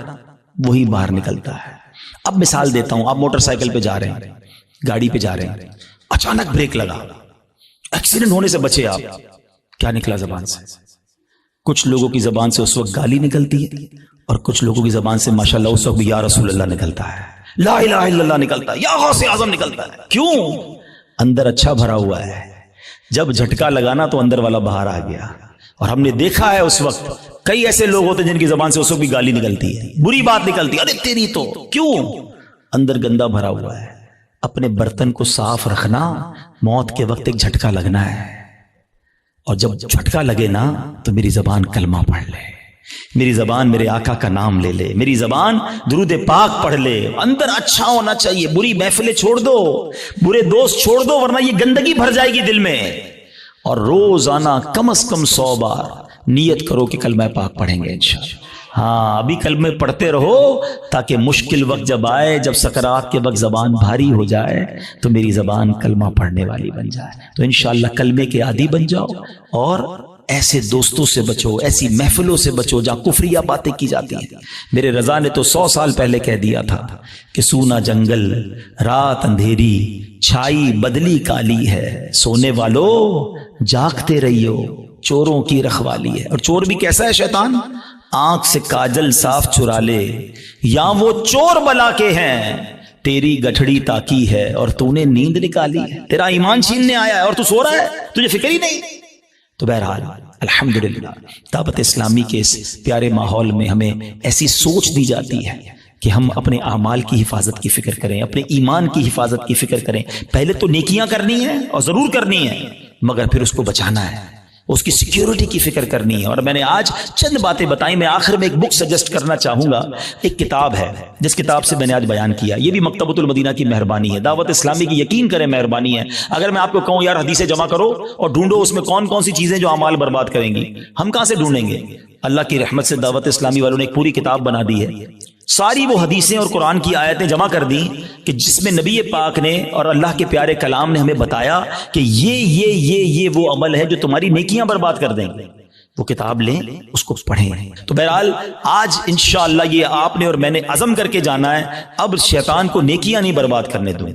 وہی باہر نکلتا ہے. اب مثال دیتا ہوں. آپ موٹر سائیکل پہ جا رہے ہیں، گاڑی پہ جا رہے ہیں، اچانک بریک لگا، ایکسیڈنٹ ہونے سے بچے آپ. کیا نکلا زبان سے؟ کچھ لوگوں کی زبان سے اس وقت گالی نکلتی ہے، اور کچھ لوگوں کی زبان سے ماشاءاللہ اس وقت یا رسول اللہ نکلتا ہے، لا الہ الا اللہ نکلتا ہے، یا غوث اعظم نکلتا ہے. کیوں؟ اندر اچھا بھرا ہوا ہے. جب جھٹکا لگانا تو اندر والا باہر آ گیا. اور ہم نے دیکھا ہے اس وقت کئی ایسے لوگ ہوتے ہیں جن کی زبان سے اس وقت بھی گالی نکلتی ہے، بری بات نکلتی ہے، ارے تیری تو. کیوں؟ اندر گندا بھرا ہوا ہے. اپنے برتن کو صاف رکھنا، موت کے وقت ایک جھٹکا لگنا ہے. اور جب جھٹکا لگے نا تو میری زبان کلمہ پڑھ لے، میری زبان میرے آقا کا نام لے لے، میری زبان درود پاک پڑھ لے. اندر اچھا ہونا چاہیے. بری محفلیں چھوڑ دو، برے دوست چھوڑ دو، ورنہ یہ گندگی بھر جائے گی دل میں. اور روزانہ کم از کم 100 بار نیت کرو کہ کلمہ پاک پڑھیں گے انشاءاللہ. ہاں ابھی کلمے پڑھتے رہو، تاکہ مشکل وقت جب آئے، جب سکرات کے وقت زبان بھاری ہو جائے تو میری زبان کلمہ پڑھنے والی بن جائے. تو انشاءاللہ کلمے کے عادی بن جاؤ، اور ایسے دوستوں سے بچو، ایسی محفلوں سے بچو جہاں کفریہ باتیں کی جاتی ہیں. میرے رضا نے تو 100 سال پہلے کہہ دیا تھا کہ سونا جنگل، رات اندھیری، چھائی بدلی کالی ہے، سونے والو جاگتے رہیو، چوروں کی رکھوالی ہے. اور چور بھی کیسا ہے شیطان؟ آنکھ سے کاجل صاف چرا لے، یا وہ چور بلا کے ہیں، تیری گٹھڑی تاکی ہے اور تو نے نیند نکالی ہے. تیرا ایمان چھیننے آیا ہے اور تو سو رہا ہے، تجھے فکر ہی نہیں. تو بہرحال الحمدللہ دعوت اسلامی کے اس پیارے ماحول میں ہمیں ایسی سوچ دی جاتی ہے کہ ہم اپنے اعمال کی حفاظت کی فکر کریں، اپنے ایمان کی حفاظت کی فکر کریں. پہلے تو نیکیاں کرنی ہیں اور ضرور کرنی ہیں، مگر پھر اس کو بچانا ہے، اس کی سیکیورٹی کی فکر کرنی ہے. اور میں نے آج چند باتیں بتائیں. میں آخر میں ایک بک سجیسٹ کرنا چاہوں گا. ایک کتاب ہے جس کتاب سے میں نے آج بیان کیا. یہ بھی مکتبۃ المدینہ کی مہربانی ہے، دعوت اسلامی کی یقین کریں مہربانی ہے. اگر میں آپ کو کہوں یار حدیثیں جمع کرو اور ڈھونڈو اس میں کون کون سی چیزیں جو اعمال برباد کریں گی، ہم کہاں سے ڈھونڈیں گے؟ اللہ کی رحمت سے دعوت اسلامی والوں نے ایک پوری کتاب بنا دی ہے. ساری وہ حدیثیں اور قرآن کی آیتیں جمع کر دی کہ جس میں نبی پاک نے اور اللہ کے پیارے کلام نے ہمیں بتایا کہ یہ وہ عمل ہے جو تمہاری نیکیاں برباد کر دیں گے. وہ کتاب لیں، اس کو پڑھیں. تو بہرحال آج انشاءاللہ یہ آپ نے اور میں نے عزم کر کے جانا ہے، اب شیطان کو نیکیاں نہیں برباد کرنے دوں.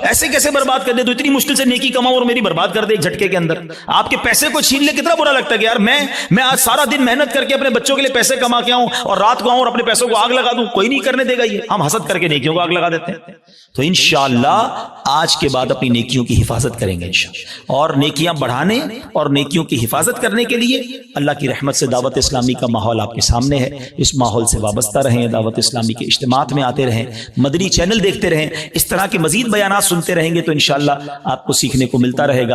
ایسے کیسے برباد کرنے دوں؟ اتنی مشکل سے نیکی کماؤں اور میری برباد کر دے ایک جھٹکے کے اندر. آپ کے پیسے کو چھین لے، کتنا برا لگتا ہے کہ یار میں آج سارا دن محنت کر کے اپنے بچوں کے لیے پیسے کما کے آؤں اور رات کو آؤں اور اپنے پیسوں کو آگ لگا دوں. کوئی نہیں کرنے دے گا. یہ ہم حسد کر کے نیکیوں کو آگ لگا دیتے ہیں. تو انشاءاللہ آج کے بعد اپنی نیکیوں کی حفاظت کریں گے انشاءاللہ. اور نیکیاں بڑھانے اور نیکیوں کی حفاظت کرنے کے لیے اللہ کی رحمت سے دعوت اسلامی کا ماحول آپ کے سامنے ہے. اس ماحول سے وابستہ رہیں، دعوت اسلامی کے اجتماعات میں آتے رہیں، مدنی چینل دیکھتے رہیں. اس طرح کے مزید بیانات سنتے رہیں گے تو انشاءاللہ آپ کو سیکھنے کو ملتا رہے گا.